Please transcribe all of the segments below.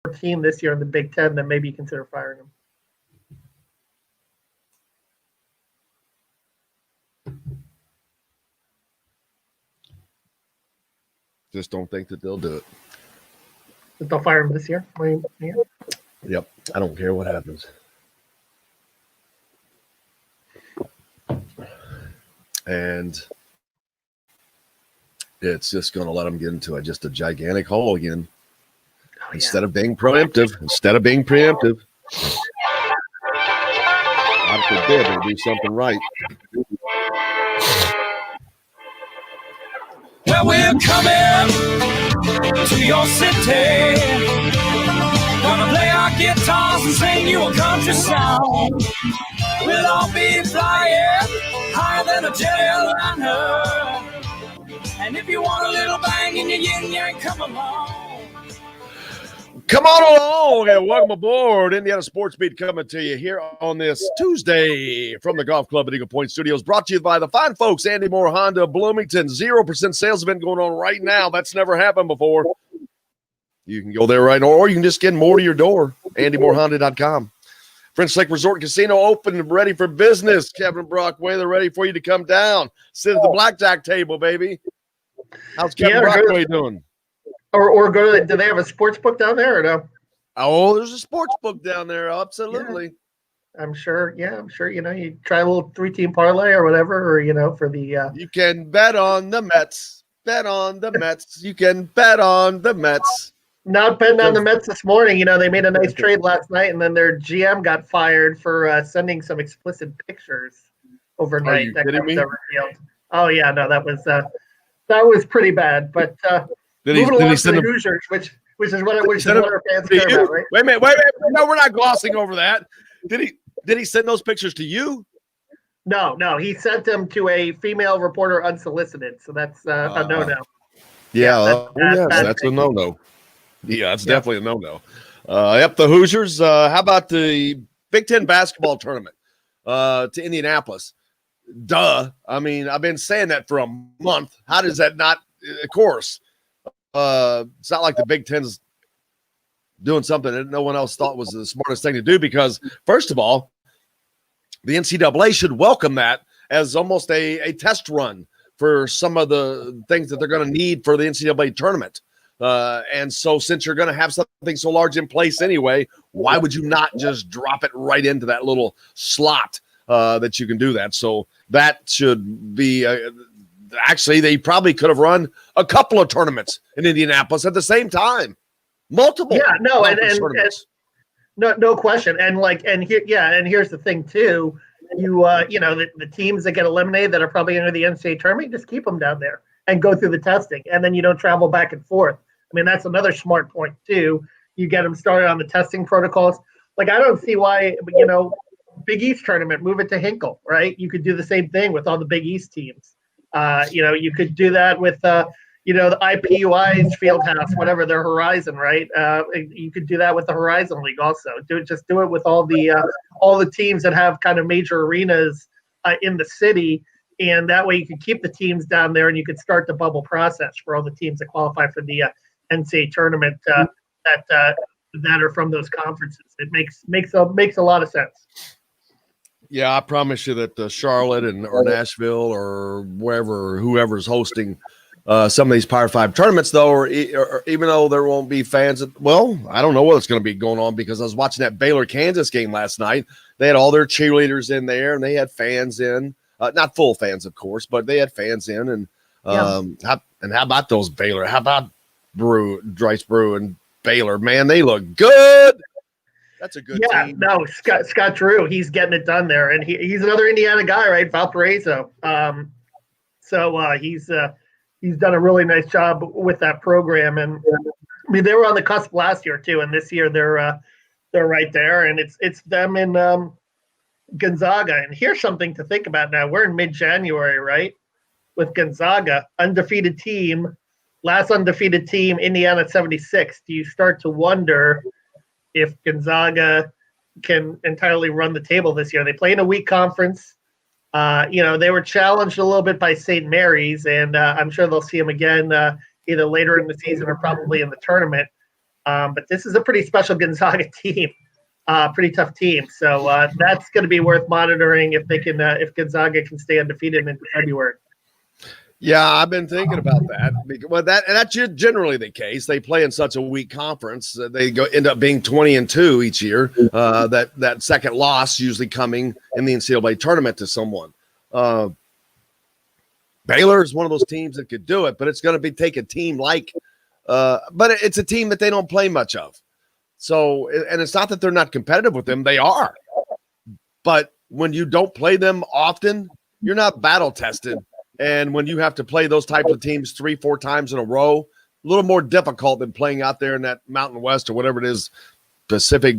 team this year in the Big Ten, then maybe you consider firing him. Just don't think that they'll do it. That they'll fire him this year? Yeah. Yep. I don't care what happens. And it's just going to let them get into just a gigantic hole again. Oh, instead of being preemptive. God forbid they do something right. Well, we're coming to your city. Gonna play our guitars and sing you a country song. We'll all be flying higher than a jet airliner. And if you want a little bang in your yin yang, come along. Come on along and welcome aboard. Indiana Sports Beat coming to you here on this Tuesday from the Golf Club at Eagle Point Studios. Brought to you by the fine folks, Andy Moore Honda Bloomington. 0% sales event going on right now. That's never happened before. You can go there right now, or you can just get more to your door. AndyMooreHonda.com. French Lake Resort and Casino open and ready for business. Kevin Brockway, they're ready for you to come down. Sit at the blackjack table, baby. How's Kevin Brockway doing? Or go to, do they have a sports book down there or no? Oh, there's a sports book down there. Absolutely. Yeah. I'm sure. You try a little 3-team parlay or whatever, or, for the. You can bet on the Mets. Bet on the Mets. You can bet on the Mets. Not betting on the Mets this morning. They made a nice trade last night, and then their GM got fired for sending some explicit pictures overnight. Are you kidding me? Oh, yeah. No, that was pretty bad. But did he send the Hoosiers, which is what our fans care about, right? Wait a minute. No, we're not glossing over that. Did he send those pictures to you? No. He sent them to a female reporter unsolicited. So that's a no-no. Yeah, that's a no-no. Yeah, that's definitely a no-no. Yep, the Hoosiers. How about the Big Ten basketball tournament to Indianapolis? Duh. I mean, I've been saying that for a month. How does that not? Of course. It's not like the Big Ten's doing something that no one else thought was the smartest thing to do because, first of all, the NCAA should welcome that as almost a test run for some of the things that they're going to need for the NCAA tournament. And so since you're going to have something so large in place anyway, why would you not just drop it right into that little slot that you can do that? So that should be actually, they probably could have run a couple of tournaments in Indianapolis at the same time. Multiple. Yeah, no, and no question. And here's the thing too. The teams that get eliminated that are probably into the NCAA tournament, just keep them down there and go through the testing, and then you don't travel back and forth. I mean, that's another smart point too. You get them started on the testing protocols. I don't see why, Big East tournament, move it to Hinkle, right? You could do the same thing with all the Big East teams. You could do that with, the IPUI's Fieldhouse, whatever, their Horizon, right? You could do that with the Horizon League also. Do it with all the teams that have kind of major arenas in the city, and that way you can keep the teams down there, and you could start the bubble process for all the teams that qualify for the NCAA tournament that are from those conferences. It makes a lot of sense. Yeah, I promise you that Charlotte or Nashville or whoever's hosting some of these Power 5 tournaments, though, or even though there won't be fans, I don't know what's going to be going on because I was watching that Baylor-Kansas game last night. They had all their cheerleaders in there, and they had fans in. Not full fans, of course, but they had fans in. And how about those Baylor? How about Dryce Brew and Baylor? Man, they look good. That's a good team. No, Scott Drew, he's getting it done there, and he's another Indiana guy, right? Valparaiso. So he's done a really nice job with that program, and I mean they were on the cusp last year too, and this year they're right there, and it's them in Gonzaga. And here's something to think about now. We're in mid-January, right? With Gonzaga, undefeated team, last undefeated team, Indiana at 76. Do you start to wonder if Gonzaga can entirely run the table this year? They play in a weak conference. They were challenged a little bit by St. Mary's, and I'm sure they'll see them again either later in the season or probably in the tournament. But this is a pretty special Gonzaga team, pretty tough team. So that's going to be worth monitoring if they can, if Gonzaga can stay undefeated into February. Yeah, I've been thinking about that. Well, that's generally the case. They play in such a weak conference. They end up being 20-2 each year. That second loss usually coming in the NCAA tournament to someone. Baylor is one of those teams that could do it, but it's going to take a team like but it's a team that they don't play much of. So, and it's not that they're not competitive with them. They are. But when you don't play them often, you're not battle tested. And when you have to play those types of teams 3-4 times in a row, a little more difficult than playing out there in that Mountain West or whatever it is, Pacific.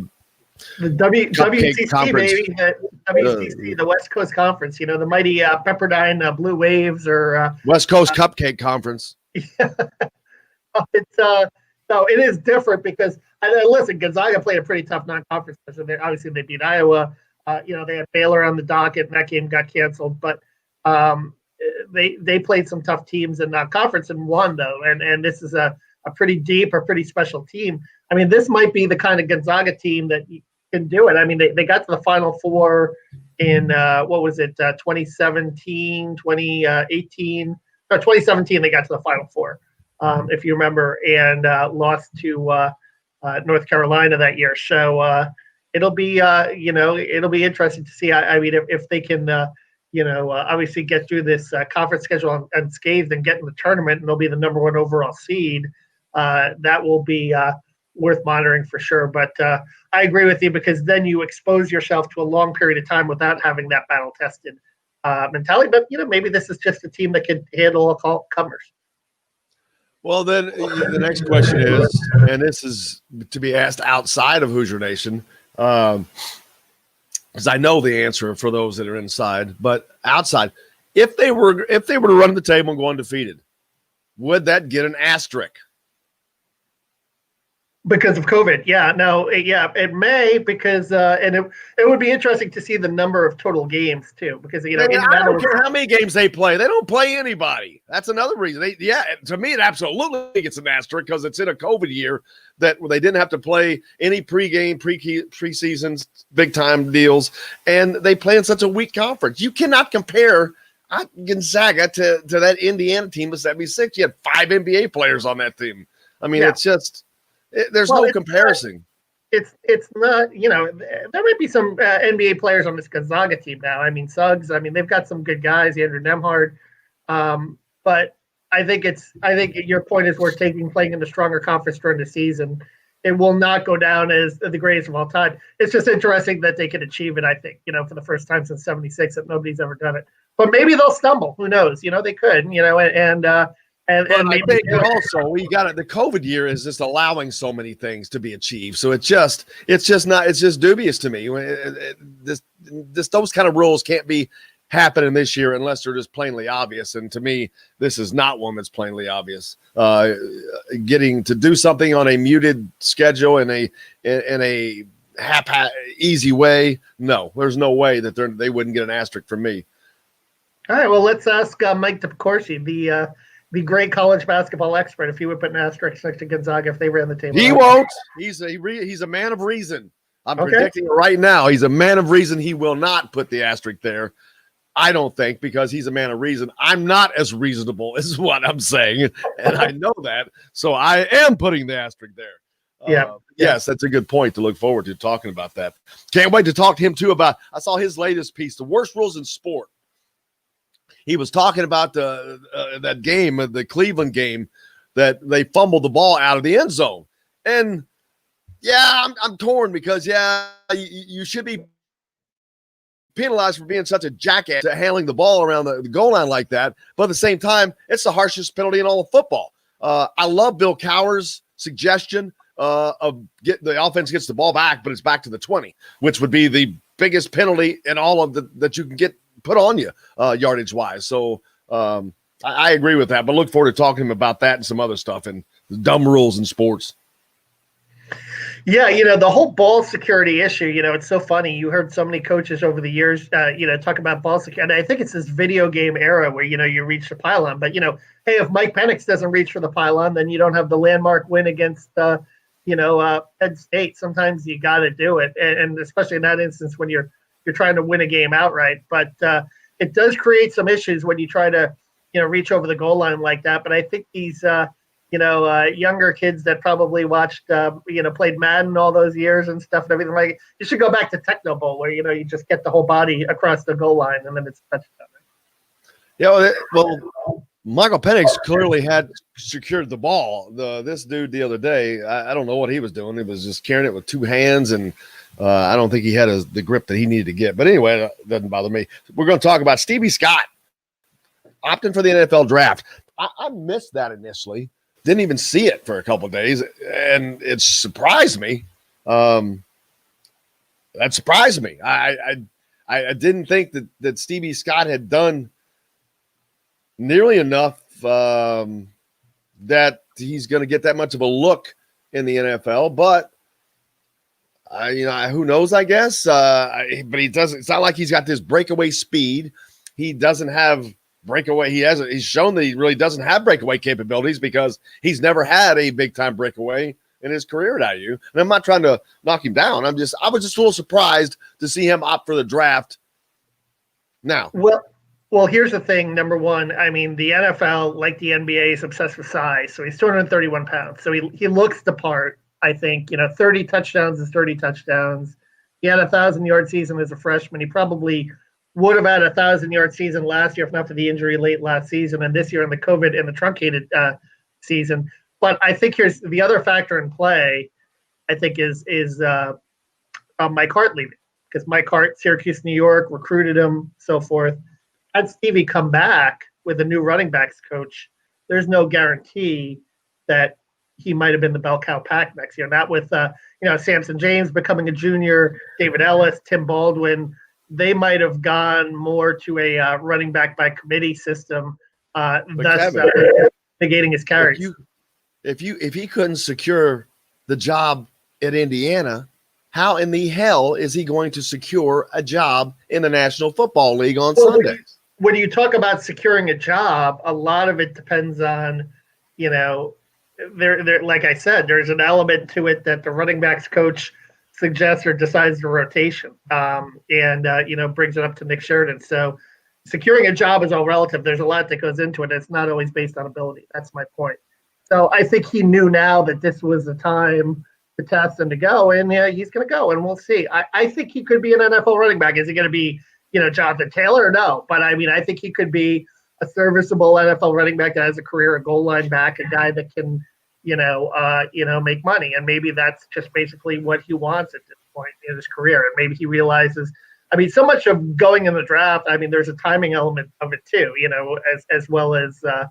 The WCC, baby, the WCC, the West Coast Conference, the mighty Pepperdine Blue Waves or West Coast Cupcake Conference. Yeah. It's so it is different because listen, Gonzaga played a pretty tough non-conference. So obviously they beat Iowa. They had Baylor on the docket, and that game got canceled. But they played some tough teams in non-conference and won though. And this is a pretty deep or pretty special team. I mean, this might be the kind of Gonzaga team that can do it. I mean, they got to the Final Four in 2017, 2018, or 2017. They got to the Final Four, if you remember, and lost to North Carolina that year. So it'll be interesting to see. I mean, if they can, obviously get through this conference schedule unscathed and get in the tournament, and they'll be the number 1 overall seed. That will be worth monitoring for sure. But I agree with you because then you expose yourself to a long period of time without having that battle-tested mentality. But, maybe this is just a team that can handle all comers. Well, then the next question is, and this is to be asked outside of Hoosier Nation, because I know the answer for those that are inside, but outside, if they were to run the table and go undefeated, would that get an asterisk? Because of COVID, it may because and it would be interesting to see the number of total games too. Because I don't care how many games they don't play anybody. That's another reason. To me, it absolutely gets an asterisk because it's in a COVID year that they didn't have to play any pregame, preseasons, big time deals, and they play in such a weak conference. You cannot compare Gonzaga to that Indiana team of '76. You had 5 NBA players on that team. I mean, it's just. There's no comparison. It's not, there might be some NBA players on this Gonzaga team now. I mean, Suggs, they've got some good guys, Andrew Nemhard. But I think your point is worth taking, playing in the stronger conference during the season. It will not go down as the greatest of all time. It's just interesting that they can achieve it, I think, for the first time since '76 that nobody's ever done it. But maybe they'll stumble. Who knows? They could, And I think also we got it. The COVID year is just allowing so many things to be achieved. So it's just dubious to me. Those kind of rules can't be happening this year unless they're just plainly obvious. And to me, this is not one that's plainly obvious. Getting to do something on a muted schedule in a easy way. No, there's no way that they wouldn't get an asterisk from me. All right. Well, let's ask Mike DeCourcy, the great college basketball expert, if he would put an asterisk next to Gonzaga if they ran the table. He won't. He's a man of reason. I'm predicting it right now. He's a man of reason. He will not put the asterisk there. I don't think, because he's a man of reason. I'm not as reasonable is what I'm saying, and I know that. So I am putting the asterisk there. Yes, that's a good point to look forward to talking about that. Can't wait to talk to him too about. I saw his latest piece, The Worst Rules in Sport. He was talking about that game, the Cleveland game, that they fumbled the ball out of the end zone. And, I'm torn because, you should be penalized for being such a jackass to handling the ball around the goal line like that. But at the same time, it's the harshest penalty in all of football. I love Bill Cowher's suggestion of the offense gets the ball back, but it's back to the 20, which would be the biggest penalty in all of that you can get put on you yardage wise. So I agree with that, but look forward to talking to him about that and some other stuff and the dumb rules in sports. Yeah, the whole ball security issue, it's so funny. You heard so many coaches over the years, talk about ball security. And I think it's this video game era where, you reach the pylon. But, hey, if Mike Penix doesn't reach for the pylon, then you don't have the landmark win against, Penn State, sometimes you got to do it, and especially in that instance when you're trying to win a game outright. But it does create some issues when you try to reach over the goal line like that. But I think these younger kids that probably watched played Madden all those years and stuff and everything, like, you should go back to Techno Bowl where you just get the whole body across the goal line and then it's a touchdown. Yeah, well, Michael Penix clearly had secured the ball. This dude the other day, I don't know what he was doing. He was just carrying it with two hands, and I don't think he had the grip that he needed to get. But anyway, it doesn't bother me. We're going to talk about Stevie Scott opting for the NFL draft. I missed that initially. Didn't even see it for a couple of days, and it surprised me. That surprised me. I didn't think that Stevie Scott had done nearly enough that he's going to get that much of a look in the NFL, but who knows, I guess. But he doesn't. It's not like he's got this breakaway speed. He doesn't have breakaway. He's shown that he really doesn't have breakaway capabilities because he's never had a big time breakaway in his career at IU. And I'm not trying to knock him down. I was just a little surprised to see him opt for the draft now. Well, here's the thing. Number one, I mean, the NFL, like the NBA, is obsessed with size. So he's 231 pounds. So he looks the part, I think. 30 touchdowns is 30 touchdowns. He had a 1,000-yard season as a freshman. He probably would have had a 1,000-yard season last year if not for the injury late last season, and this year in the COVID and the truncated season. But I think here's the other factor in play, I think, is Mike Hart leaving. Because Mike Hart, Syracuse, New York, recruited him, so forth. Had Stevie come back with a new running backs coach, there's no guarantee that he might have been the bell cow pack next year. Not with Samson James becoming a junior, David Ellis, Tim Baldwin. They might have gone more to a running back by committee system, thus negating his carries. If he couldn't secure the job at Indiana, how in the hell is he going to secure a job in the National Football League on Sundays? When you talk about securing a job, a lot of it depends on, there. Like I said, there's an element to it that the running backs coach suggests or decides the rotation, and brings it up to Nick Sheridan. So, securing a job is all relative. There's a lot that goes into it. It's not always based on ability. That's my point. So I think he knew now that this was the time to test and to go, and he's going to go, and we'll see. I think he could be an NFL running back. Is he going to be Jonathan Taylor? No, but I mean, I think he could be a serviceable NFL running back that has a career, a goal line back, a guy that can, make money. And maybe that's just basically what he wants at this point in his career. And maybe he realizes, so much of going in the draft, there's a timing element of it too, as well as, but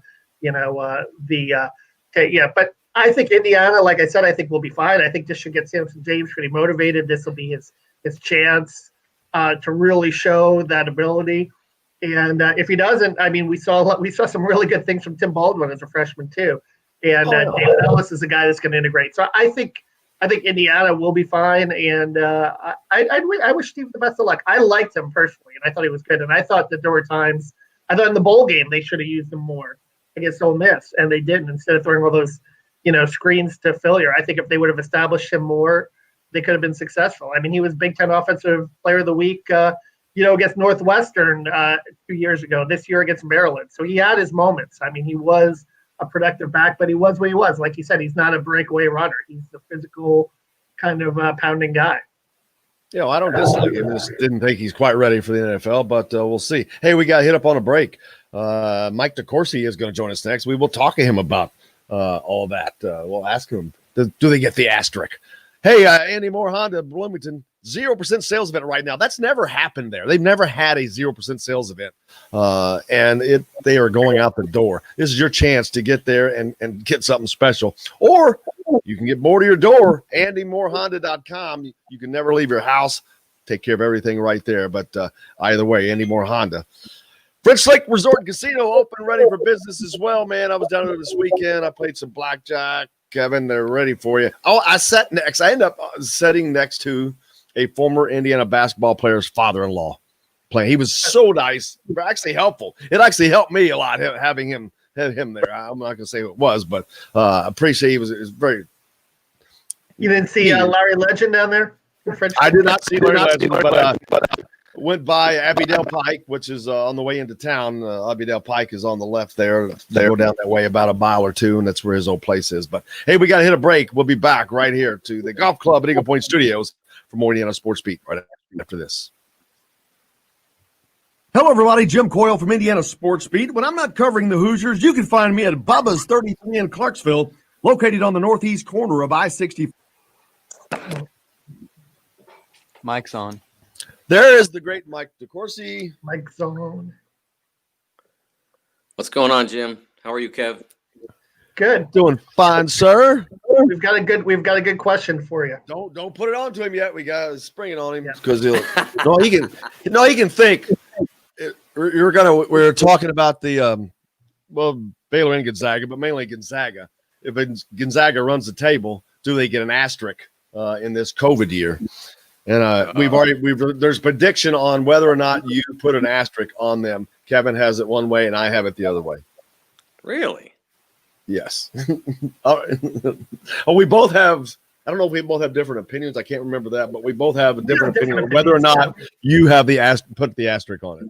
I think Indiana, like I said, I think we'll be fine. I think this should get Samson James pretty motivated. This will be his chance to really show that ability. And if he doesn't, we saw some really good things from Tim Baldwin as a freshman too. And David Ellis is a guy that's going to integrate. So I think Indiana will be fine. And I wish Steve the best of luck. I liked him personally, and I thought he was good. And I thought that there were times, I thought in the bowl game they should have used him more against Ole Miss, and they didn't. Instead of throwing all those screens to failure, I think if they would have established him more, they could have been successful. He was Big Ten Offensive Player of the Week, against Northwestern 2 years ago. This year against Maryland. So he had his moments. He was a productive back, but he was where he was. Like you said, he's not a breakaway runner. He's the physical kind of pounding guy. Yeah, I don't dislike him. Just didn't think he's quite ready for the NFL, but we'll see. Hey, we got hit up on a break. Mike DeCourcy is going to join us next. We will talk to him about all that. We'll ask him, do they get the asterisk? Hey, Andy Moore, Honda, Bloomington, 0% sales event right now. That's never happened there. They've never had a 0% sales event, and they are going out the door. This is your chance to get there and get something special. Or you can get more to your door, AndyMooreHonda.com. You can never leave your house. Take care of everything right there. But either way, Andy Moore Honda. French Lake Resort and Casino open, ready for business as well, man. I was down there this weekend. I played some blackjack. Kevin, they're ready for you. Oh, I sat next. I ended up sitting next to a former Indiana basketball player's father-in-law playing. He was so nice, actually helpful. It actually helped me a lot having him there. I'm not going to say who it was, but I appreciate it was very You didn't see Larry Legend down there? I did not see Larry Legend, but went by Abbeydale Pike, which is on the way into town. Abbeydale Pike is on the left there. They go down that way about a mile or two, and that's where his old place is. But, hey, we got to hit a break. We'll be back right here to the Golf Club at Eagle Point Studios for more Indiana Sports Beat right after this. Hello, everybody. Jim Coyle from Indiana Sports Beat. When I'm not covering the Hoosiers, you can find me at Bubba's 33 in Clarksville, located on the northeast corner of I-60. Mike's on. There is the great Mike DeCourcy. Mike's on. What's going on, Jim? How are you, Kev? Good. Doing fine, sir. We've got a good question for you. Don't put it on to him yet. We got to spring it on him because he can think. We're talking about the Baylor and Gonzaga, but mainly Gonzaga. If Gonzaga runs the table, do they get an asterisk in this COVID year? And there's prediction on whether or not you put an asterisk on them. Kevin has it one way, and I have it the other way. Really? Yes. We both have. I don't know if we both have different opinions. I can't remember that, but we both have a different opinion on whether or not you have put the asterisk on it.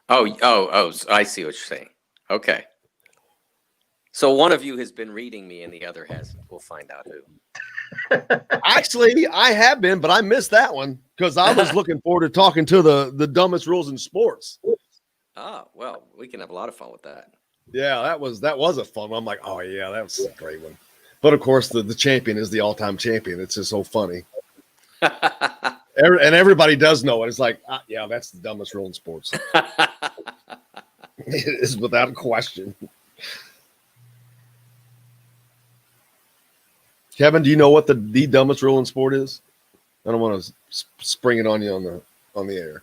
Oh! I see what you're saying. Okay. So one of you has been reading me, and the other hasn't. We'll find out who. Actually, I have been, but I missed that one because I was looking forward to talking to the dumbest rules in sports. Oh, well, we can have a lot of fun with that. Yeah, that was a fun one. I'm like, oh yeah, that was a great one. But of course, the champion is the all-time champion. It's just so funny. And everybody does know it. It's like, yeah, that's the dumbest rule in sports. It is without a question. Kevin, do you know what the dumbest rule in sport is? I don't want to spring it on you on the air.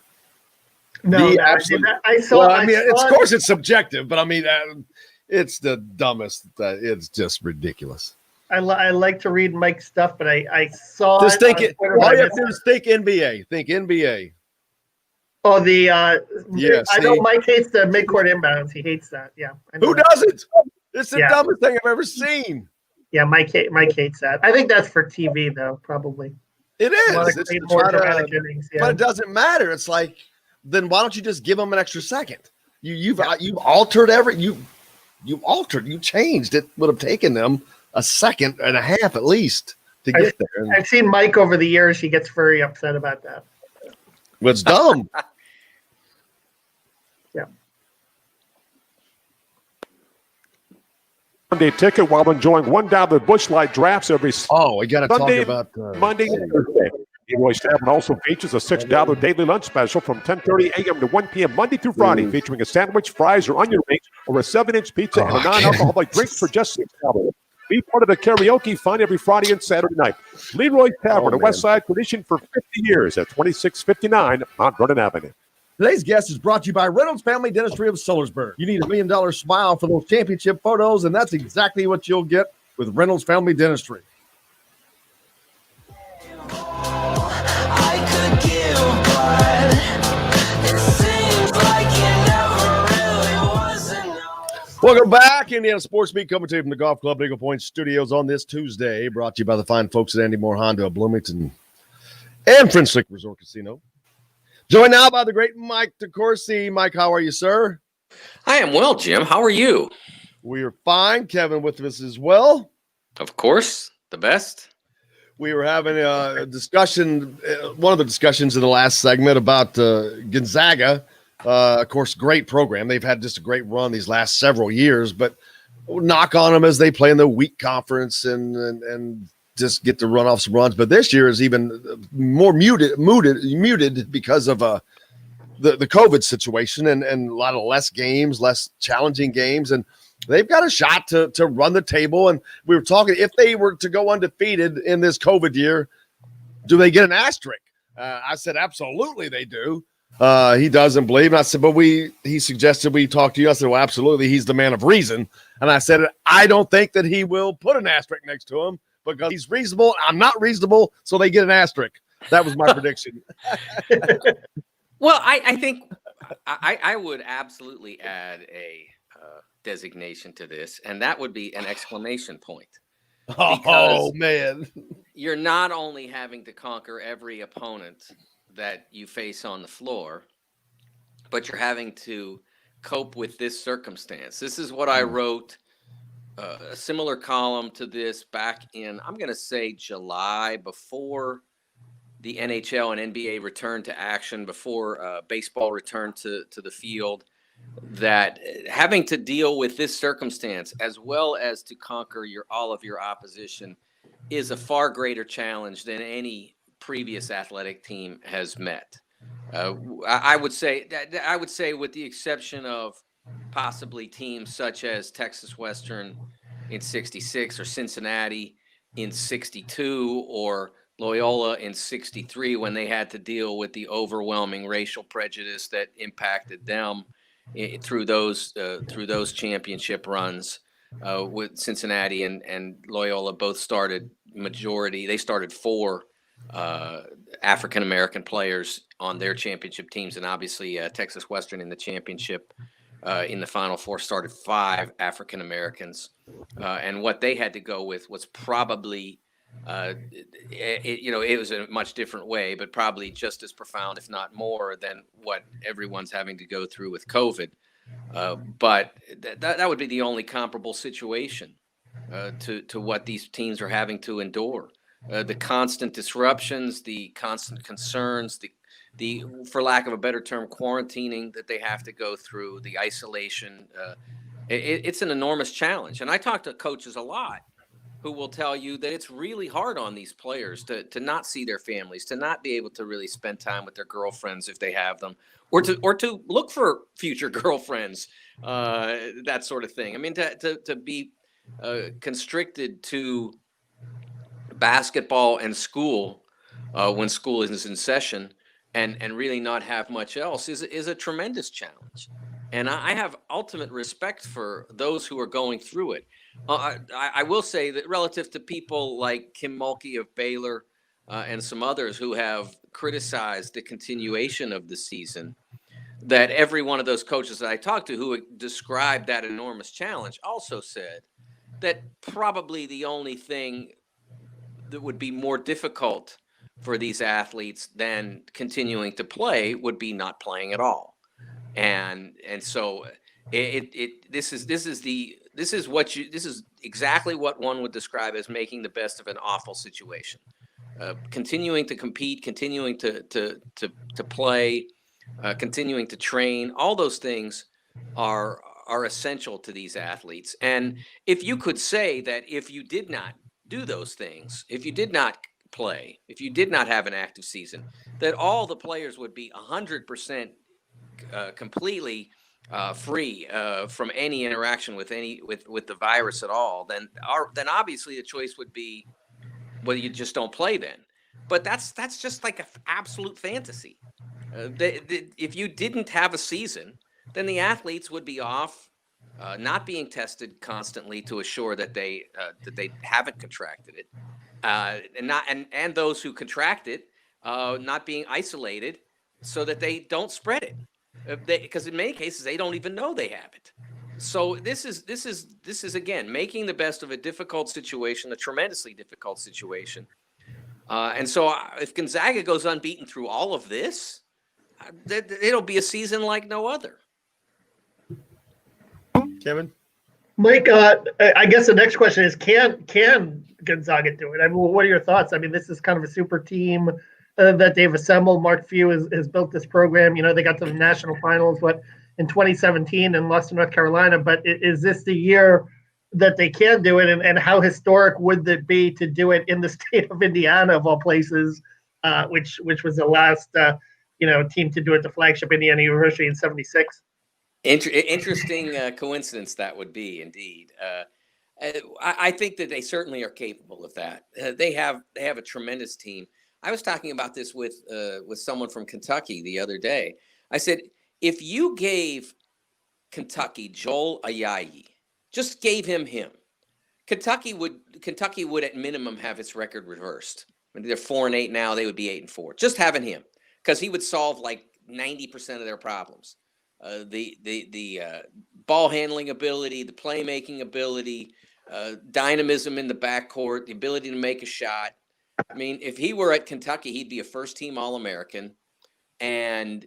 No, I saw. Of course, it's subjective, but I mean, it's the dumbest. It's just ridiculous. I like to read Mike's stuff, but I saw. Just think it. All you have to do is think NBA. Think NBA. Oh, yes. I know Mike hates the midcourt inbounds. He hates that. Yeah. Who doesn't? It's the dumbest thing I've ever seen. Yeah, Mike hates that. I think that's for TV, though, probably. It is. But it doesn't matter. It's like, then why don't you just give them an extra second? You've altered you changed. It would have taken them a second and a half at least to get there. I've seen Mike over the years. He gets very upset about that. It's dumb. Yeah. Sunday ticket while enjoying $1 Busch Light drafts every we got to talk about Monday and Thursday. Leroy's Tavern also features a $6 daily lunch special from 10:30 a.m. to 1 p.m. Monday through Friday, featuring a sandwich, fries, or onion rings, or a 7-inch pizza and a non-alcoholic drink for just $6. Be part of the karaoke fun every Friday and Saturday night. Leroy's Tavern, a West Side tradition for 50 years at 2659 Mount Vernon Avenue. Today's guest is brought to you by Reynolds Family Dentistry of Sillersburg. You need $1 million smile for those championship photos, and that's exactly what you'll get with Reynolds Family Dentistry. Welcome back. Indiana Sports Beat coming to you from the Golf Club at Eagle Point Studios on this Tuesday. Brought to you by the fine folks at Andy Moore Honda of Bloomington and French Lick Resort Casino. Joined now by the great Mike DeCourcy. Mike, how are you, sir? I am well, Jim. How are you? We are fine. Kevin with us as well. Of course, the best. We were having a discussion, one of the discussions in the last segment about Gonzaga. Of course, great program. They've had just a great run these last several years, but knock on them as they play in the weak conference and just get to run off some runs. But this year is even more muted because of the COVID situation and a lot of less games, less challenging games. And they've got a shot to run the table. And we were talking, if they were to go undefeated in this COVID year, do they get an asterisk? I said, absolutely they do. He doesn't believe. And I said, but he suggested we talk to you. I said, well, absolutely. He's the man of reason. And I said, I don't think that he will put an asterisk next to him because he's reasonable. I'm not reasonable. So they get an asterisk. That was my prediction. Well, I think I would absolutely add a designation to this, and that would be an exclamation point. Oh, man. You're not only having to conquer every opponent that you face on the floor, but you're having to cope with this circumstance. This is what I wrote, a similar column to this back in, I'm going to say July, before the NHL and NBA returned to action, before baseball returned to the field, that having to deal with this circumstance as well as to conquer all of your opposition is a far greater challenge than any previous athletic team has met. I would say, with the exception of possibly teams such as Texas Western in '66 or Cincinnati in '62 or Loyola in '63, when they had to deal with the overwhelming racial prejudice that impacted them through those championship runs. With Cincinnati and Loyola both started they started 4 African American players on their championship teams, and obviously Texas Western in the championship in the Final Four started 5 African Americans, and what they had to go with was probably it was a much different way, but probably just as profound, if not more, than what everyone's having to go through with COVID. But that would be the only comparable situation to what these teams are having to endure. The constant disruptions, the constant concerns, the for lack of a better term, quarantining that they have to go through, the isolation. It's an enormous challenge. And I talk to coaches a lot who will tell you that it's really hard on these players to not see their families, to not be able to really spend time with their girlfriends if they have them, or to look for future girlfriends, that sort of thing. I mean, to be constricted to basketball and school when school is in session and really not have much else is a tremendous challenge. And I have ultimate respect for those who are going through it. I will say that relative to people like Kim Mulkey of Baylor and some others who have criticized the continuation of the season, that every one of those coaches that I talked to who described that enormous challenge also said that probably the only thing that would be more difficult for these athletes than continuing to play would be not playing at all. And so this is exactly what one would describe as making the best of an awful situation. Continuing to compete, continuing to play, continuing to train, all those things are essential to these athletes. And if you could say that if you did not do those things, if you did not play, if you did not have an active season, that all the players would be 100% completely free from any interaction with the virus at all, then obviously the choice would be, well, you just don't play then. But that's just like an absolute fantasy. If you didn't have a season, then the athletes would be off, not being tested constantly to assure that they haven't contracted it, and those who contract it not being isolated so that they don't spread it. Because in many cases they don't even know they have it. So this is again making the best of a difficult situation, a tremendously difficult situation. And so if Gonzaga goes unbeaten through all of this, it'll be a season like no other. Kevin? Mike, I guess the next question is, can Gonzaga do it? I mean, what are your thoughts? I mean, this is kind of a super team that they've assembled. Mark Few has built this program. You know, they got to the national finals, in 2017 and lost to North Carolina. But is this the year that they can do it? And how historic would it be to do it in the state of Indiana, of all places, which was the last team to do it, the flagship Indiana University in '76? Interesting coincidence that would be, indeed. I think that they certainly are capable of that. They have a tremendous team. I was talking about this with someone from Kentucky the other day. I said, if you gave Kentucky Joel Ayayi, just gave him, Kentucky would at minimum have its record reversed. When they're 4-8 now, they would be 8-4. Just having him, because he would solve like 90% of their problems. The ball handling ability, the playmaking ability, dynamism in the backcourt, the ability to make a shot. I mean, if he were at Kentucky, he'd be a first-team All-American, and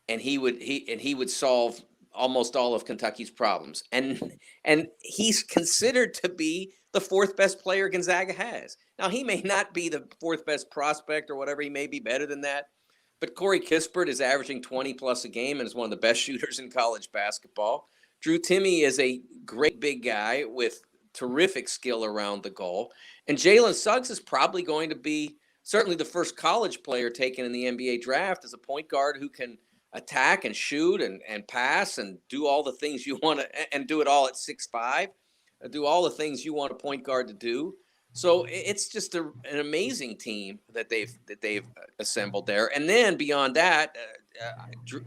he would solve almost all of Kentucky's problems. And he's considered to be the fourth best player Gonzaga has. Now, he may not be the fourth best prospect or whatever. He may be better than that. But Corey Kispert is averaging 20-plus a game and is one of the best shooters in college basketball. Drew Timme is a great big guy with terrific skill around the goal. And Jalen Suggs is probably going to be certainly the first college player taken in the NBA draft as a point guard who can attack and shoot and pass and do all the things you want to, and do it all at 6'5", do all the things you want a point guard to do. So it's just an amazing team that they've assembled there. And then beyond that,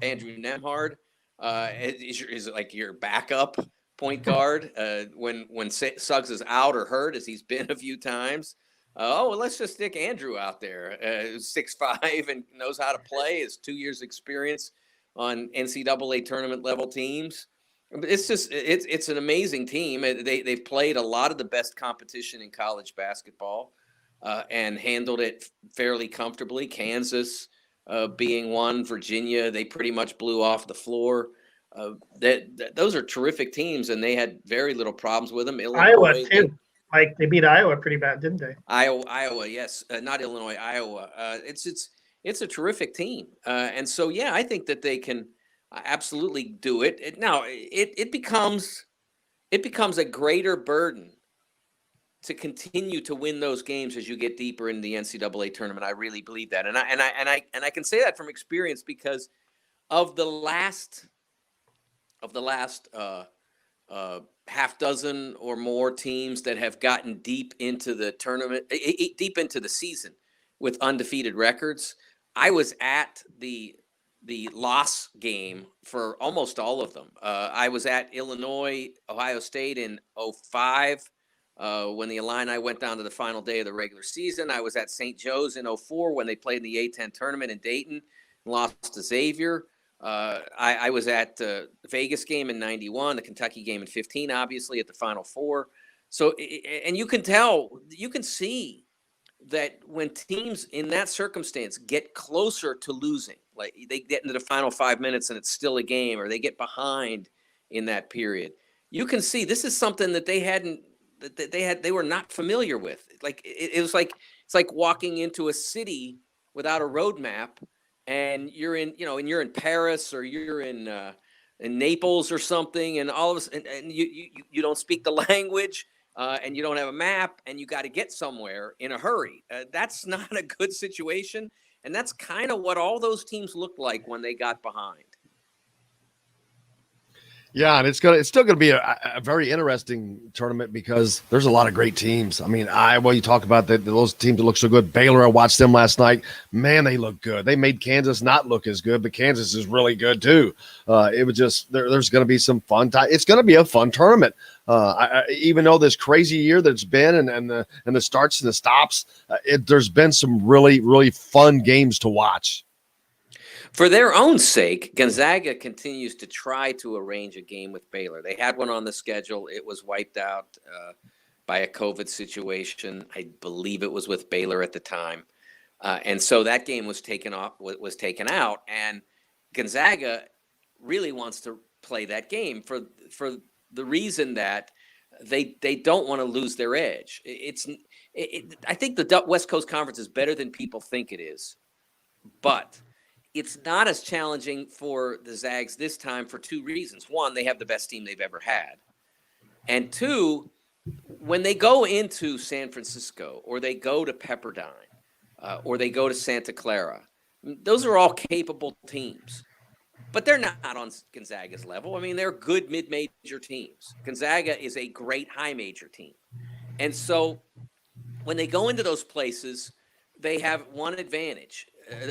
Andrew Nembhard is like your backup point guard when Suggs is out or hurt, as he's been a few times. Let's just stick Andrew out there, 6'5" and knows how to play, has 2 years experience on NCAA tournament level teams. It's just it's an amazing team. They've played a lot of the best competition in college basketball and handled it fairly comfortably. Kansas being one, Virginia, they pretty much blew off the floor. Those are terrific teams, and they had very little problems with them. Illinois, Iowa too. Like they beat Iowa pretty bad, didn't they? Iowa, yes, not Illinois, Iowa. It's a terrific team, and so yeah, I think that they can absolutely do it. Now it becomes a greater burden to continue to win those games as you get deeper in the NCAA tournament. I really believe that, and I can say that from experience because of the last half dozen or more teams that have gotten deep into the tournament, deep into the season with undefeated records. I was at the loss game for almost all of them. I was at Illinois, Ohio State in 2005 when the Illini went down to the final day of the regular season. I was at St. Joe's in 2004 when they played in the A-10 tournament in Dayton and lost to Xavier. I was at the Vegas game in 91, the Kentucky game in 15, obviously at the Final Four. So, and you can see that when teams in that circumstance get closer to losing, like they get into the final 5 minutes and it's still a game, or they get behind in that period, you can see this is something that they were not familiar with. Like it's like walking into a city without a roadmap, and you're in Paris or you're in Naples or something, and all of us, and you don't speak the language. And you don't have a map, and you got to get somewhere in a hurry. That's not a good situation, and that's kind of what all those teams looked like when they got behind. Yeah, and it's still gonna be a very interesting tournament because there's a lot of great teams. I mean, Iowa, you talk about those teams that look so good. Baylor, I watched them last night. Man, they look good. They made Kansas not look as good, but Kansas is really good too. It was just there's going to be some fun time. It's going to be a fun tournament. Even though this crazy year that's been and the starts and the stops, there's been some really, really fun games to watch. For their own sake, Gonzaga continues to try to arrange a game with Baylor. They had one on the schedule. It was wiped out by a COVID situation. I believe it was with Baylor at the time. And so that game was taken out. And Gonzaga really wants to play that game for the reason that they don't want to lose their edge. I think the West Coast Conference is better than people think it is, but it's not as challenging for the Zags this time for two reasons. One, they have the best team they've ever had. And two, when they go into San Francisco or they go to Pepperdine or they go to Santa Clara, those are all capable teams. But they're not on Gonzaga's level. I mean, they're good mid-major teams. Gonzaga is a great high-major team. And so when they go into those places, they have one advantage.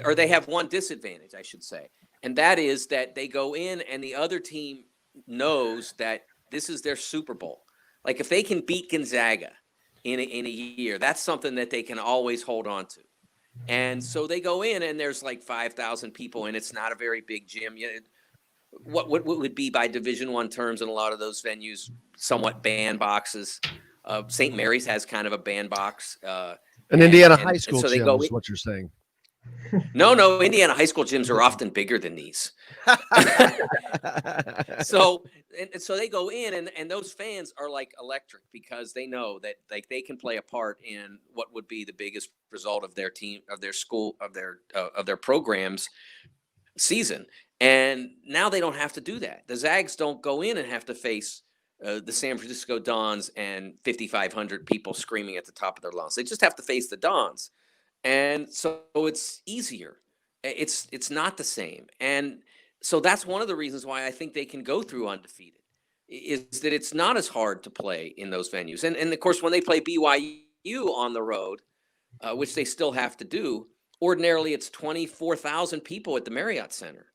Or they have one disadvantage, I should say. And that is that they go in and the other team knows that this is their Super Bowl. Like if they can beat Gonzaga in a year, that's something that they can always hold on to. And so they go in and there's like 5,000 people and it's not a very big gym. What would be by Division I terms in a lot of those venues, somewhat bandboxes. St. Mary's has kind of a bandbox. And Indiana high school so they gym go is what you're saying. No, Indiana high school gyms are often bigger than these. So they go in, and those fans are like electric because they know that like they can play a part in what would be the biggest result of their team, of their school, of their programs season. And now they don't have to do that. The Zags don't go in and have to face the San Francisco Dons and 5,500 people screaming at the top of their lungs. They just have to face the Dons. And so it's easier. It's not the same. And so that's one of the reasons why I think they can go through undefeated, is that it's not as hard to play in those venues. And of course, when they play BYU on the road, which they still have to do, ordinarily it's 24,000 people at the Marriott Center.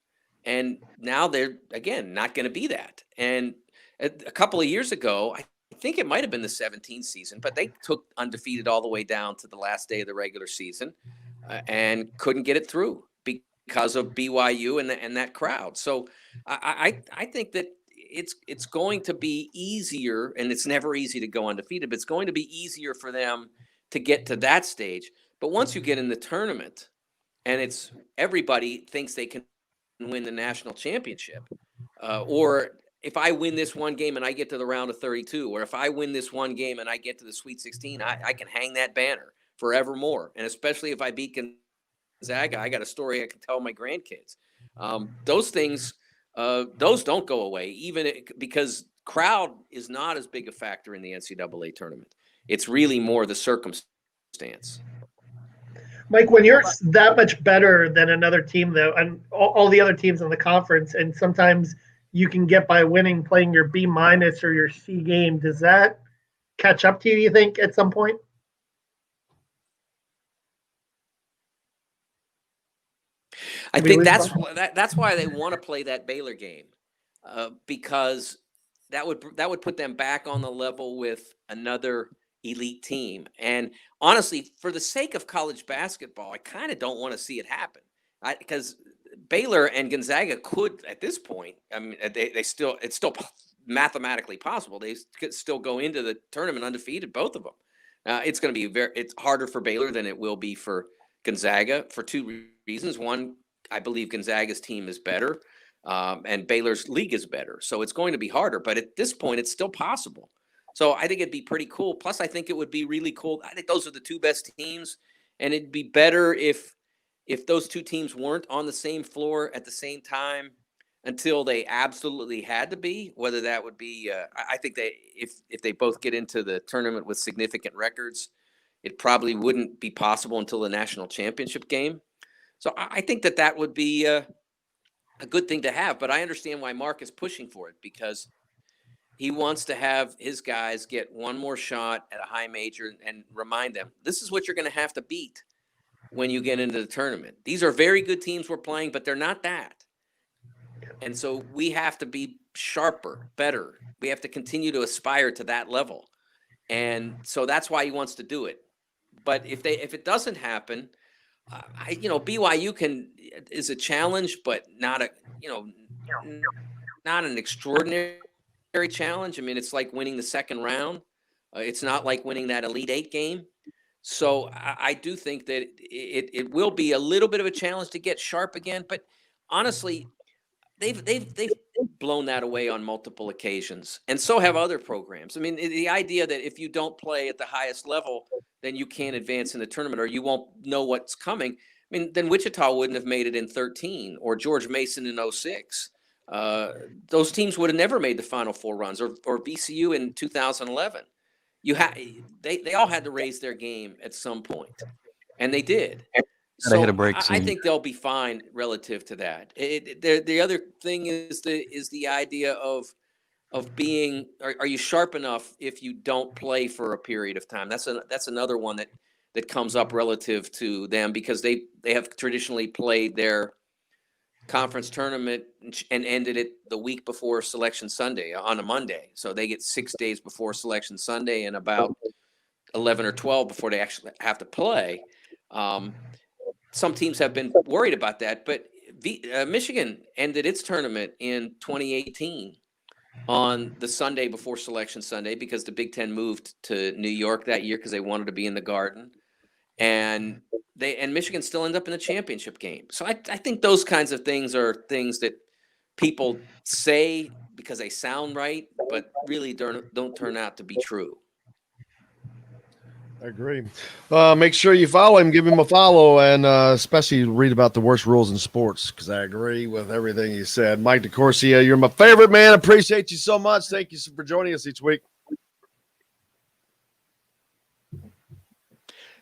And now they're, again, not going to be that. And a couple of years ago, I think it might have been the 17th season, but they took undefeated all the way down to the last day of the regular season and couldn't get it through because of BYU and that crowd. So I think that it's going to be easier, and it's never easy to go undefeated, but it's going to be easier for them to get to that stage. But once you get in the tournament and it's everybody thinks they can win the national championship, or if I win this one game and I get to the round of 32, or if I win this one game and I get to the Sweet 16, I can hang that banner forevermore. And especially if I beat Gonzaga, I got a story I can tell my grandkids. Those things, those don't go away, because crowd is not as big a factor in the NCAA tournament. It's really more the circumstance. Mike, when you're that much better than another team, though, and all the other teams in the conference, and sometimes you can get by winning, playing your B- or your C game, does that catch up to you think, at some point? I think that's why they want to play that Baylor game, because that would put them back on the level with another elite team. And honestly, for the sake of college basketball, I kind of don't want to see it happen, because Baylor and Gonzaga could, at this point, I mean, it's still mathematically possible. They could still go into the tournament undefeated, both of them. It's going to be it's harder for Baylor than it will be for Gonzaga for two reasons. One, I believe Gonzaga's team is better, and Baylor's league is better. So it's going to be harder, but at this point, it's still possible. So I think it'd be pretty cool. Plus, I think it would be really cool. I think those are the two best teams, and it'd be better if those two teams weren't on the same floor at the same time until they absolutely had to be. Whether that would be, I think if they both get into the tournament with significant records, it probably wouldn't be possible until the national championship game. So I think that would be a good thing to have. But I understand why Mark is pushing for it, because he wants to have his guys get one more shot at a high major and remind them, this is what you're going to have to beat when you get into the tournament. These are very good teams we're playing, but they're not that. And so we have to be sharper, better. We have to continue to aspire to that level. And so that's why he wants to do it. But if it doesn't happen, BYU is a challenge, but not an extraordinary challenge. I mean, it's like winning the second round. It's not like winning that Elite Eight game. So I do think that it will be a little bit of a challenge to get sharp again. But honestly, they've blown that away on multiple occasions, and so have other programs. I mean, the idea that if you don't play at the highest level, then you can't advance in the tournament, or you won't know what's coming. I mean, then Wichita wouldn't have made it in 13, or George Mason in 06. Those teams would have never made the Final Four runs, or VCU in 2011. They all had to raise their game at some point, and they did. So hit a break I think they'll be fine relative to that. The other thing is the idea of being, are you sharp enough if you don't play for a period of time? That's another one that comes up relative to them, because they have traditionally played their conference tournament and ended it the week before Selection Sunday on a Monday. So they get 6 days before Selection Sunday and about 11 or 12 before they actually have to play. Some teams have been worried about that, but Michigan ended its tournament in 2018 on the Sunday before Selection Sunday because the Big Ten moved to New York that year because they wanted to be in the Garden, and Michigan still ended up in the championship game. So I think those kinds of things are things that people say because they sound right, but really don't turn out to be true. I agree. Make sure you follow him, give him a follow, and especially read about the worst rules in sports because I agree with everything he said. Mike DeCourcy, you're my favorite, man. Appreciate you so much. Thank you for joining us each week.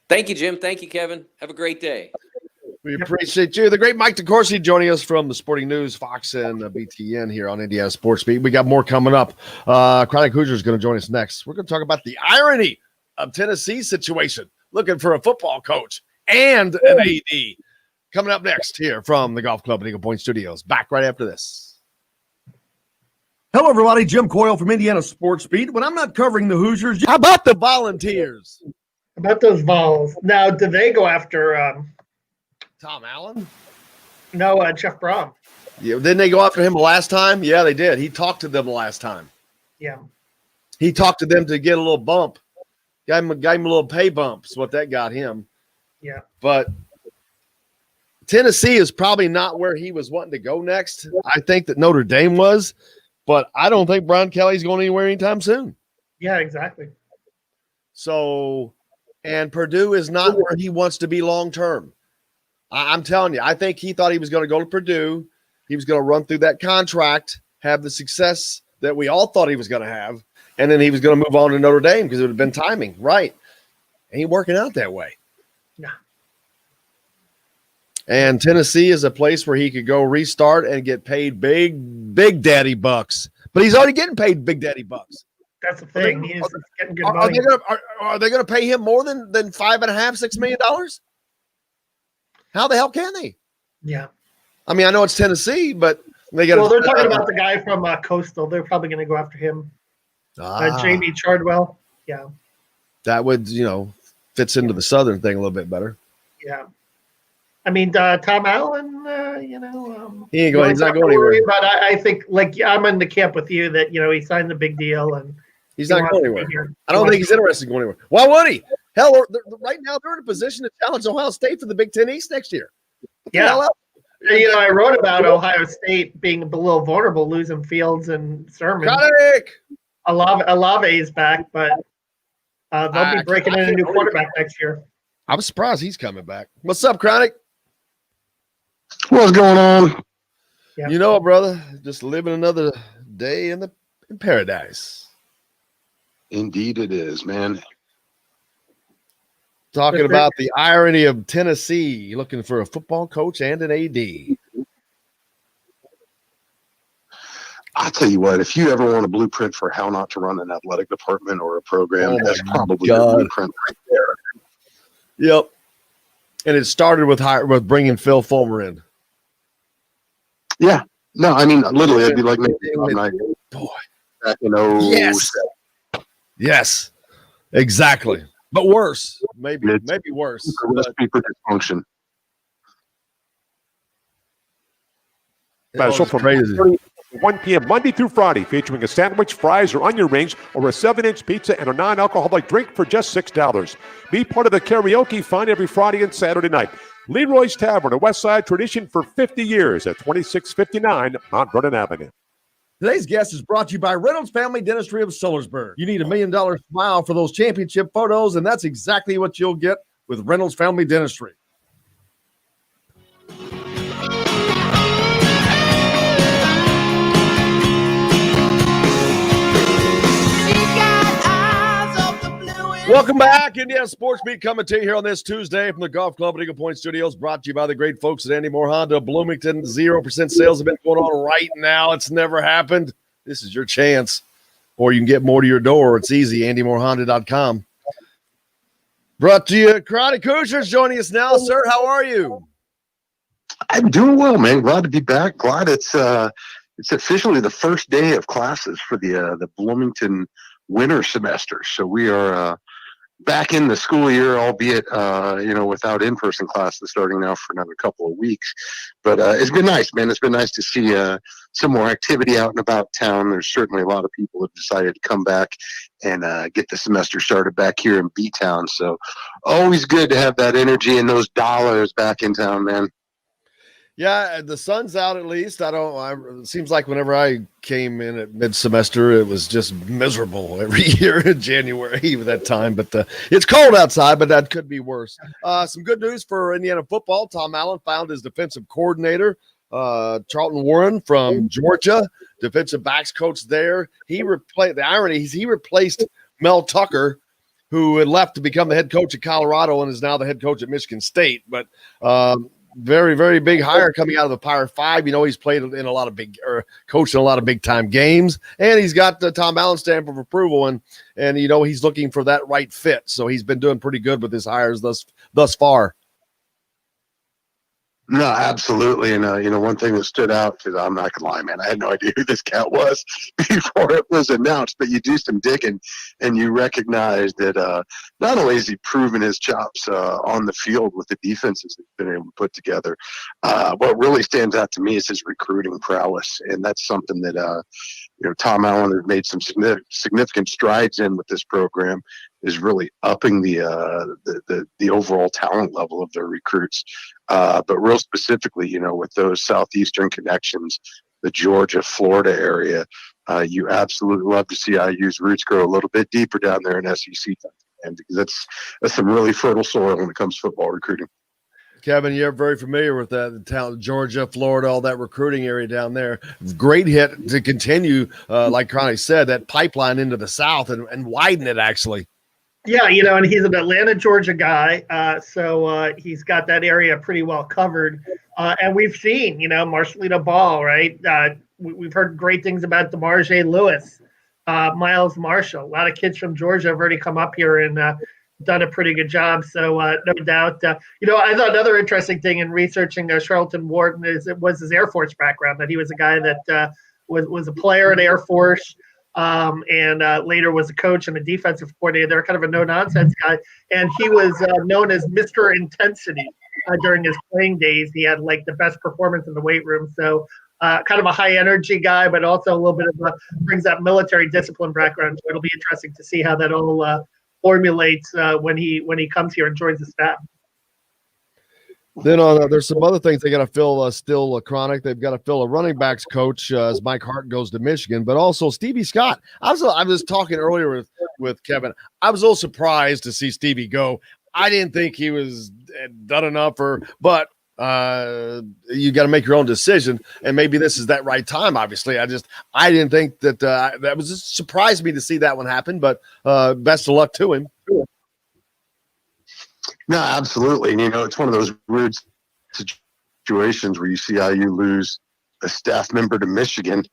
Thank you, Jim. Thank you, Kevin. Have a great day. We appreciate you. The great Mike DeCourcy joining us from the Sporting News, Fox, and BTN here on Indiana Sports Beat. We got more coming up. Chronic Hoosier is going to join us next. We're going to talk about the irony of Tennessee's situation, looking for a football coach and an AD. Coming up next here from the Golf Club at Eagle Point Studios. Back right after this. Hello, everybody. Jim Coyle from Indiana Sports Beat. When I'm not covering the Hoosiers, how about the Volunteers? About those Vols. Now, did they go after Tom Allen? No, Jeff Brom. Yeah, didn't they go after him the last time? Yeah, they did. He talked to them the last time. Yeah. He talked to them to get a little bump. Gave him a little pay bump is what that got him. Yeah. But Tennessee is probably not where he was wanting to go next. I think that Notre Dame was, but I don't think Brian Kelly's going anywhere anytime soon. Yeah, exactly. So, and Purdue is not where he wants to be long term. I'm telling you, I think he thought he was going to go to Purdue. He was going to run through that contract, have the success that we all thought he was going to have, and then he was going to move on to Notre Dame because it would have been timing, right? Ain't working out that way. No. And Tennessee is a place where he could go restart and get paid big daddy bucks. But he's already getting paid big daddy bucks. That's the thing. He's getting good money. Are they going to pay him more than $5.5-6 million? How the hell can they? Yeah. I mean, I know it's Tennessee, but they got. Well, they're talking about the guy from Coastal. They're probably going to go after him. Jamie Chardwell. Yeah. That would, fits into the Southern thing a little bit better. Yeah. I mean, Tom Allen, he ain't going. He's not going anywhere. But I think, I'm in the camp with you that he signed the big deal and he's not going anywhere. I don't think he's interested in going anywhere. Why would he? Hell, right now they're in a position to challenge Ohio State for the Big Ten East next year. Yeah. I wrote about Ohio State being a little vulnerable, losing Fields and Sermon. Alave is back, but they'll be breaking in a new quarterback next year. I'm surprised he's coming back. What's up, Chronic? What's going on? Yeah. Brother, just living another day in paradise. Indeed it is, man. Talking about the irony of Tennessee looking for a football coach and an AD. I'll tell you what, if you ever want a blueprint for how not to run an athletic department or a program, that's probably the blueprint right there. Yep. And it started with bringing Phil Fulmer in. Yeah. No, I mean, literally, it'd be like, boy. Back in Yes. Exactly. But worse. Maybe worse. Recipe for dysfunction. Special from 1 p.m. Monday through Friday, featuring a sandwich, fries, or onion rings, or a 7-inch pizza and a non-alcoholic drink for just $6. Be part of the karaoke fun every Friday and Saturday night. Leroy's Tavern, a West Side tradition for 50 years at 2659 Mount Vernon Avenue. Today's guest is brought to you by Reynolds Family Dentistry of Sillersburg. You need $1 million smile for those championship photos, and that's exactly what you'll get with Reynolds Family Dentistry. Welcome back. Indiana Sports Beat coming to you here on this Tuesday from the Golf Club at Eagle Point Studios, brought to you by the great folks at Andy Moore Honda Bloomington. 0% sales have been going on right now. It's never happened. This is your chance. Or you can get more to your door. It's easy, andymoorehonda.com. Brought to you, Chronic Hoosiers joining us now. Sir, how are you? I'm doing well, man. Glad to be back. Glad it's officially the first day of classes for the Bloomington winter semester. So we are back in the school year, albeit without in-person classes starting now for another couple of weeks. But it's been nice, man. It's been nice to see some more activity out and about town. There's certainly a lot of people who have decided to come back and get the semester started back here in B-Town. So always good to have that energy and those dollars back in town, man. Yeah, the sun's out at least. It seems like whenever I came in at mid-semester, it was just miserable every year in January with that time. But it's cold outside, but that could be worse. Some good news for Indiana football. Tom Allen found his defensive coordinator, Charlton Warren from Georgia, defensive backs coach there. The irony is he replaced Mel Tucker, who had left to become the head coach at Colorado and is now the head coach at Michigan State. But very, very big hire coming out of the Power Five. He's played in a lot of coached in a lot of big time games, and he's got the Tom Allen stamp of approval, and he's looking for that right fit. So he's been doing pretty good with his hires thus far. No, absolutely. And, one thing that stood out, because I'm not going to lie, man, I had no idea who this cat was before it was announced, but you do some digging and you recognize that not only has he proven his chops on the field with the defenses he's been able to put together, what really stands out to me is his recruiting prowess. And that's something that, Tom Allen has made some significant strides in with this program, is really upping the overall talent level of their recruits. But real specifically, with those Southeastern connections, the Georgia, Florida area, you absolutely love to see IU's roots grow a little bit deeper down there in SEC, and because that's some really fertile soil when it comes to football recruiting. Kevin, you're very familiar with that, the town, Georgia, Florida, all that recruiting area down there. Great hit to continue, like Connie said, that pipeline into the South and widen it, actually. Yeah, and he's an Atlanta, Georgia guy, so he's got that area pretty well covered. And we've seen, Marcelino Ball, right? We've heard great things about DeMarge Lewis, Miles Marshall. A lot of kids from Georgia have already come up here and done a pretty good job. So no doubt, I thought another interesting thing in researching Charlton Wharton was his Air Force background, that he was a guy that was a player in Air Force. And later was a coach and a defensive coordinator. They're kind of a no-nonsense guy. And he was known as Mr. Intensity during his playing days. He had like the best performance in the weight room. So kind of a high-energy guy, but also a little bit of brings that military discipline background. So it'll be interesting to see how that all formulates when he comes here and joins the staff. Then there's some other things they got to fill still chronic. They've got to fill a running backs coach as Mike Hart goes to Michigan, but also Stevie Scott. I was talking earlier with Kevin. I was a little surprised to see Stevie go. I didn't think he was done enough, but you got to make your own decision, and maybe this is that right time. Obviously, I didn't think that that was just surprised me to see that one happen. But best of luck to him. No, absolutely. And, it's one of those weird situations where you see IU lose a staff member to Michigan.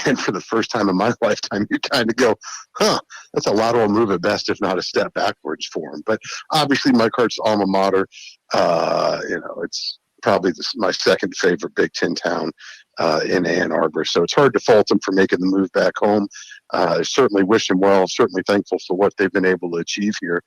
And for the first time in my lifetime, you kind of go, that's a lateral move at best, if not a step backwards for him. But obviously, Mike Hart's alma mater, it's probably my second favorite Big Ten town in Ann Arbor. So it's hard to fault him for making the move back home. Certainly wish him well, certainly thankful for what they've been able to achieve here.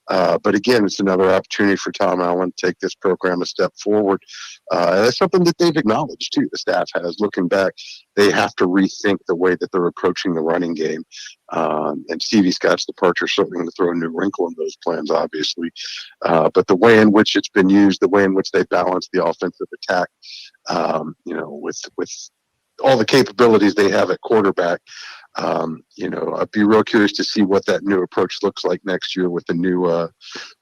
But again, it's another opportunity for Tom Allen to take this program a step forward. That's something that they've acknowledged too. The staff has. Looking back, they have to rethink the way that they're approaching the running game. And Stevie Scott's departure is certainly going to throw a new wrinkle in those plans, obviously. But the way in which it's been used, the way in which they balance the offensive attack, with all the capabilities they have at quarterback, I'd be real curious to see what that new approach looks like next year with the new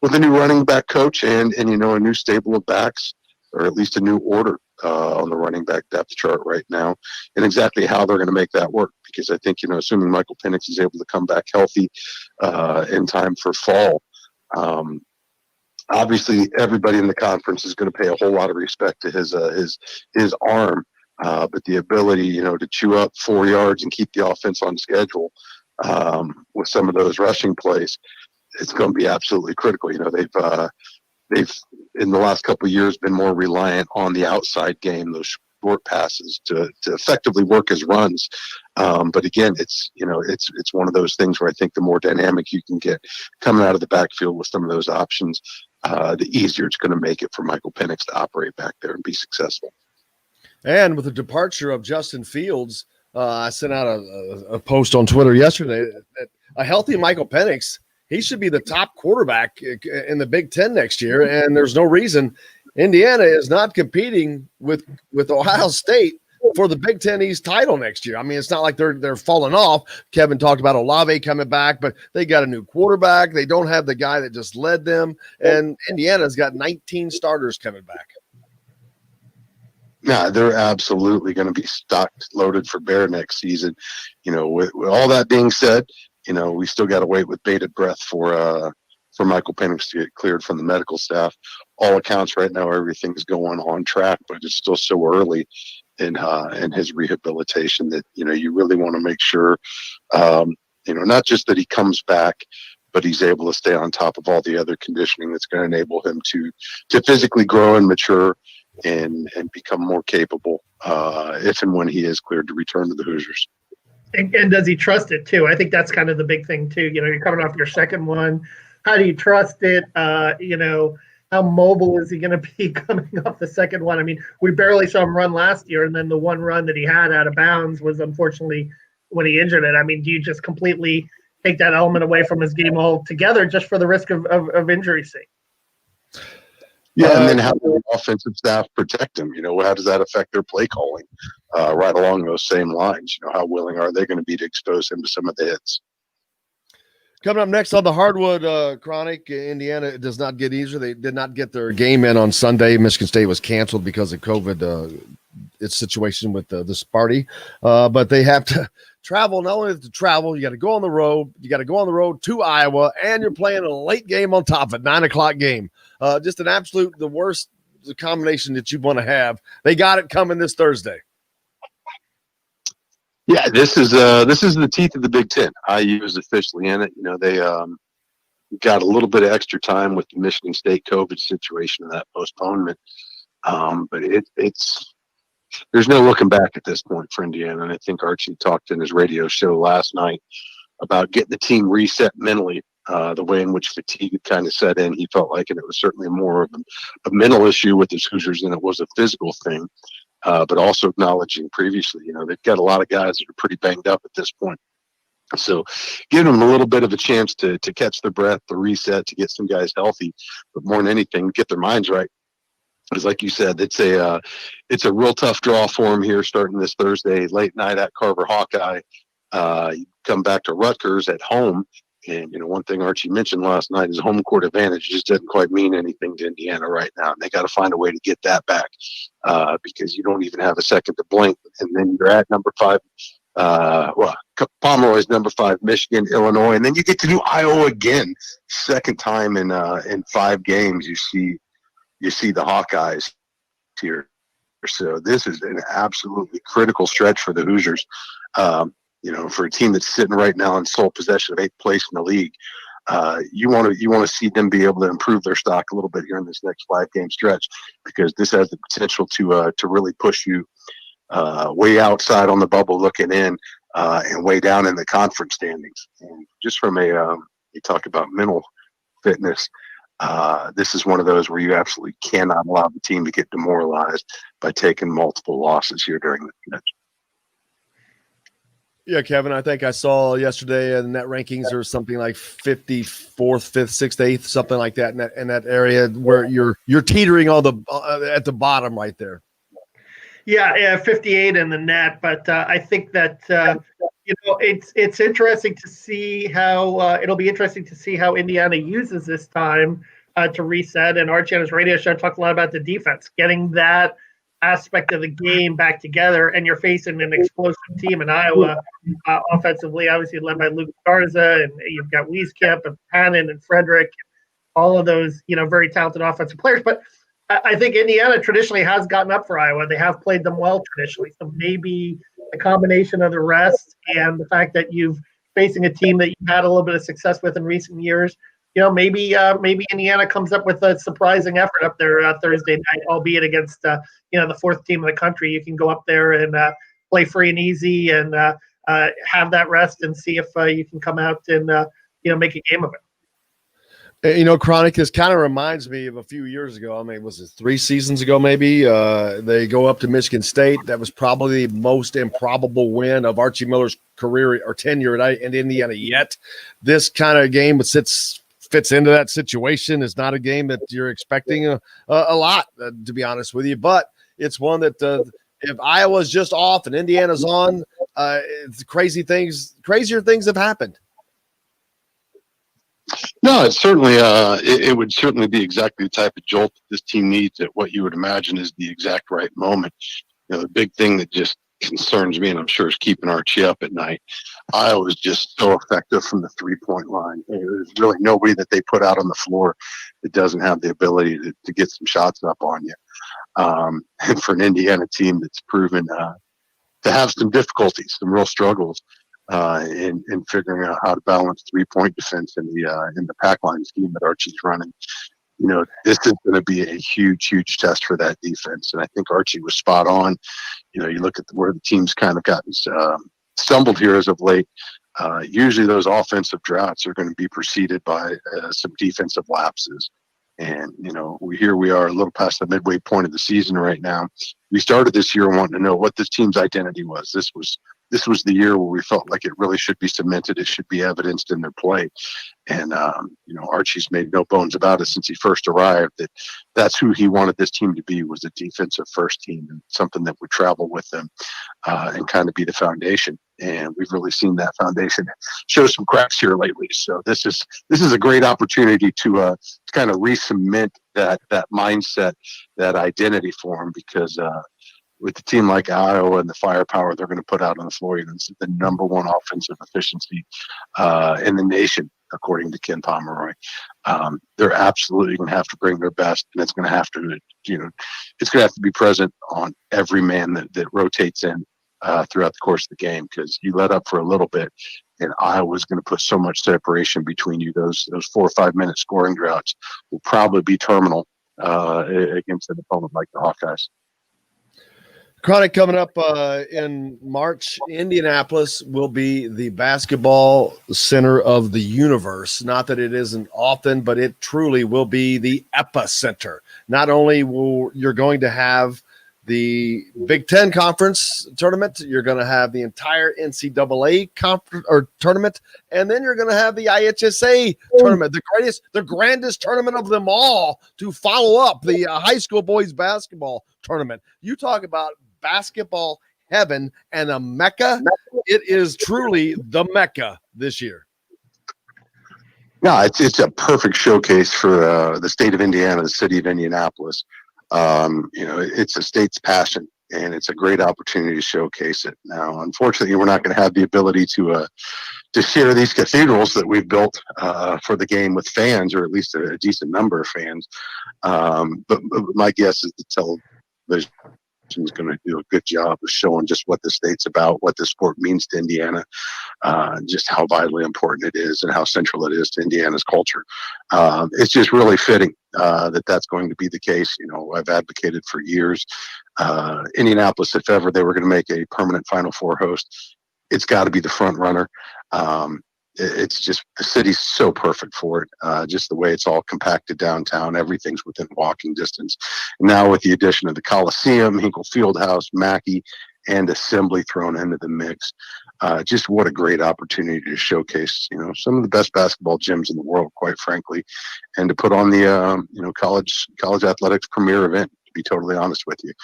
running back coach and a new stable of backs, or at least a new order on the running back depth chart right now, and exactly how they're going to make that work. Because I think, assuming Michael Penix is able to come back healthy in time for fall, obviously everybody in the conference is going to pay a whole lot of respect to his arm. But the ability, to chew up 4 yards and keep the offense on schedule with some of those rushing plays, it's going to be absolutely critical. They've in the last couple of years been more reliant on the outside game, those short passes to effectively work his runs. But again, it's one of those things where I think the more dynamic you can get coming out of the backfield with some of those options, the easier it's going to make it for Michael Penix to operate back there and be successful. And with the departure of Justin Fields, I sent out a post on Twitter yesterday that a healthy Michael Penix, he should be the top quarterback in the Big Ten next year. And there's no reason Indiana is not competing with Ohio State for the Big Ten East title next year. I mean, it's not like they're falling off. Kevin talked about Olave coming back, but they got a new quarterback. They don't have the guy that just led them. And Indiana's got 19 starters coming back. No, they're absolutely going to be stocked, loaded for bear next season. With all that being said, we still got to wait with bated breath for Michael Penix to get cleared from the medical staff. All accounts right now, everything's going on track, but it's still so early in his rehabilitation that, you really want to make sure, not just that he comes back, but he's able to stay on top of all the other conditioning that's going to enable him to physically grow and mature and become more capable if and when he is cleared to return to the Hoosiers. And does he trust it too? I think that's kind of the big thing too. You're coming off your second one. How do you trust it? How mobile is he going to be coming off the second one? I mean, we barely saw him run last year, and then the one run that he had out of bounds was unfortunately when he injured it. I mean, do you just completely take that element away from his game altogether just for the risk of injury sake? Yeah, and then how do the offensive staff protect him? How does that affect their play calling? Right along those same lines, how willing are they going to be to expose him to some of the hits? Coming up next on the Hardwood Chronic, Indiana does not get easier. They did not get their game in on Sunday. Michigan State was canceled because of COVID, its situation with this party. But they have to travel. Not only to travel, you got to go on the road. You got to go on the road to Iowa, and you're playing a late game on top of it, 9:00 game. Just an absolute, the worst combination that you want to have. They got it coming this Thursday. Yeah, this is the teeth of the Big Ten. IU is officially in it. They got a little bit of extra time with the Michigan State COVID situation and that postponement. But it's there's no looking back at this point for Indiana. And I think Archie talked in his radio show last night about getting the team reset mentally. The way in which fatigue had kind of set in, he felt like, and it was certainly more of a mental issue with his Hoosiers than it was a physical thing. But also acknowledging previously, they've got a lot of guys that are pretty banged up at this point. So give them a little bit of a chance to catch their breath, to reset, to get some guys healthy, but more than anything, get their minds right. Because like you said, it's a real tough draw for them here starting this Thursday, late night at Carver Hawkeye. You come back to Rutgers at home. And, one thing Archie mentioned last night is home court advantage just doesn't quite mean anything to Indiana right now. And they got to find a way to get that back because you don't even have a second to blink. And then you're at number 5. Pomeroy's number 5, Michigan, Illinois. And then you get to do Iowa again. Second time in 5 games you see the Hawkeyes here. So this is an absolutely critical stretch for the Hoosiers. For a team that's sitting right now in sole possession of 8th place in the league, you want to see them be able to improve their stock a little bit here in this next 5-game stretch, because this has the potential to really push you way outside on the bubble looking in and way down in the conference standings. And just from you talk about mental fitness, this is one of those where you absolutely cannot allow the team to get demoralized by taking multiple losses here during the stretch. Yeah, Kevin, I think I saw yesterday the net rankings are something like 54th, 5th, 6th, 8th, something like that in that area where you're teetering on at the bottom right there. Yeah, 58 in the net, but I think that it's interesting to see how it'll be interesting to see how Indiana uses this time to reset. And Archie on his radio show talked a lot about the defense, getting that aspect of the game back together, and you're facing an explosive team in Iowa offensively, obviously led by Luke Garza, and you've got Wieskip and Hannon and Frederick, all of those very talented offensive players. But I think Indiana traditionally has gotten up for Iowa. They have played them well traditionally, so maybe a combination of the rest and the fact that you've facing a team that you've had a little bit of success with in recent years maybe Indiana comes up with a surprising effort up there Thursday night, albeit against the fourth team in the country. You can go up there and play free and easy and have that rest and see if you can come out and make a game of it. Chronic, this kind of reminds me of a few years ago. I mean, was it 3 seasons ago maybe? They go up to Michigan State. That was probably the most improbable win of Archie Miller's career or tenure at Indiana yet. This kind of game fits into that situation. It's not a game that you're expecting a lot, to be honest with you. But it's one that if Iowa's just off and Indiana's on, crazier things have happened. No, it's certainly it would certainly be exactly the type of jolt that this team needs at what you would imagine is the exact right moment. The big thing that just concerns me, and I'm sure is keeping Archie up at night, Iowa is just so effective from the 3-point line. There's really nobody that they put out on the floor that doesn't have the ability to get some shots up on you. And for an Indiana team that's proven to have some difficulties, some real struggles in figuring out how to balance 3-point defense in the pack line scheme that Archie's running. This is going to be a huge, huge test for that defense. And I think Archie was spot on. You look at where the team's kind of gotten stumbled here as of late. Usually those offensive droughts are going to be preceded by some defensive lapses. And, here we are a little past the midway point of the season right now. We started this year wanting to know what this team's identity was. This was the year where we felt like it really should be cemented. It should be evidenced in their play. And, Archie's made no bones about it since he first arrived that that's who he wanted this team to be, was a defensive first team and something that would travel with them and kind of be the foundation. And we've really seen that foundation show some cracks here lately. So this is a great opportunity to kind of re-cement that mindset, that identity for him, because with a team like Iowa and the firepower they're going to put out on the floor, it's the number one offensive efficiency in the nation, according to Ken Pomeroy. They're absolutely going to have to bring their best, and it's going to have to, it's going to have to be present on every man that rotates in throughout the course of the game, because you let up for a little bit, and Iowa's going to put so much separation between you. Those 4 or 5 minute scoring droughts will probably be terminal against an opponent like the Hawkeyes. Chronic, coming up in March, Indianapolis will be the basketball center of the universe. Not that it isn't often, but it truly will be the epicenter. Not only will you're going to have the Big Ten Conference tournament, you're going to have the entire NCAA tournament, and then you're going to have the IHSA tournament, the grandest tournament of them all, to follow up the high school boys basketball tournament. You talk about basketball heaven and a mecca. It is truly the mecca this year. Yeah, it's a perfect showcase for the state of Indiana, the city of Indianapolis. It's a state's passion, and it's a great opportunity to showcase it. Now, unfortunately, we're not going to have the ability to share these cathedrals that we've built for the game with fans, or at least a decent number of fans. But my guess is the television is going to do a good job of showing just what the state's about, what the sport means to Indiana, just how vitally important it is and how central it is to Indiana's culture. It's just really fitting that's going to be the case. I've advocated for years. Indianapolis, if ever they were going to make a permanent Final Four host, it's got to be the front runner. It's just, the city's so perfect for it. Just the way it's all compacted downtown, everything's within walking distance. Now with the addition of the Coliseum, Hinkle Fieldhouse, Mackey, and Assembly thrown into the mix, just what a great opportunity to showcase, some of the best basketball gyms in the world, quite frankly, and to put on the, college athletics premier event. To be totally honest with you,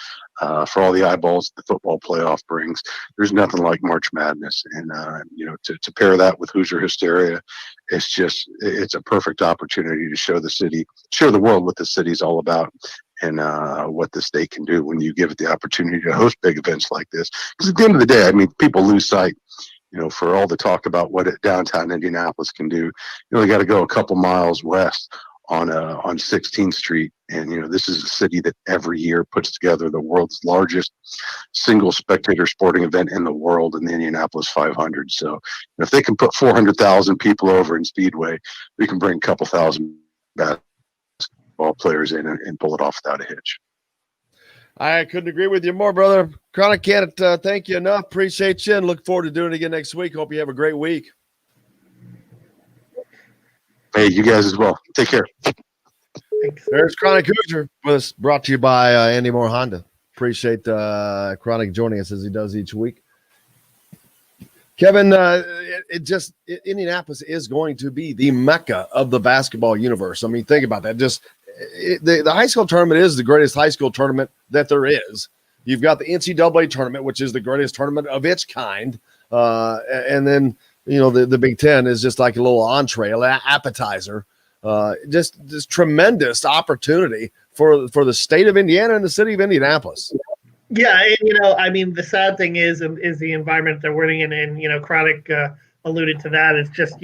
for all the eyeballs the football playoff brings, there's nothing like March Madness. And to pair that with Hoosier hysteria, it's a perfect opportunity to show the world what the city's all about, and what the state can do when you give it the opportunity to host big events like this. Because at the end of the day, people lose sight, for all the talk about what downtown Indianapolis can do. You got to go a couple miles west on 16th Street. And this is a city that every year puts together the world's largest single spectator sporting event in the world, in the Indianapolis 500. So if they can put 400,000 people over in Speedway, we can bring a couple thousand basketball players in and pull it off without a hitch. I couldn't agree with you more, brother. Chronic, can't thank you enough. Appreciate you and look forward to doing it again next week. Hope you have a great week. Hey, you guys as well. Take care. Thanks. There's Chronic Hoosier with us, brought to you by Andy Moore Honda. Appreciate Chronic joining us as he does each week. Kevin, Indianapolis is going to be the mecca of the basketball universe. I mean, think about that. The high school tournament is the greatest high school tournament that there is. You've got the NCAA tournament, which is the greatest tournament of its kind. And then, the Big Ten is just like a little entree, an appetizer. Just tremendous opportunity for the state of Indiana and the city of Indianapolis. Yeah, and the sad thing is the environment that we're in, and Chronic alluded to that. It's just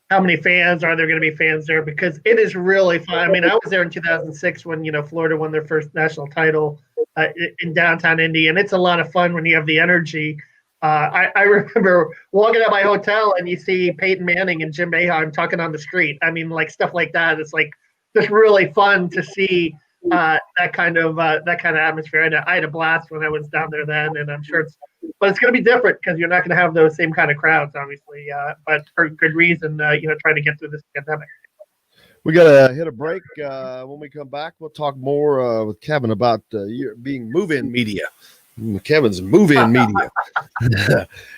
how many fans are there going to be fans there? Because it is really fun. I mean, I was there in 2006 when Florida won their first national title in downtown Indy, and it's a lot of fun when you have the energy. I remember walking out my hotel and you see Peyton Manning and Jim Boeheim talking on the street. I mean, like stuff like that. It's like just really fun to see that kind of atmosphere. I had a blast when I was down there then, and I'm sure it's going to be different because you're not going to have those same kind of crowds, obviously. But for good reason, trying to get through this pandemic. We got to hit a break. When we come back, we'll talk more with Kevin about being move-in media. Kevin's move-in media.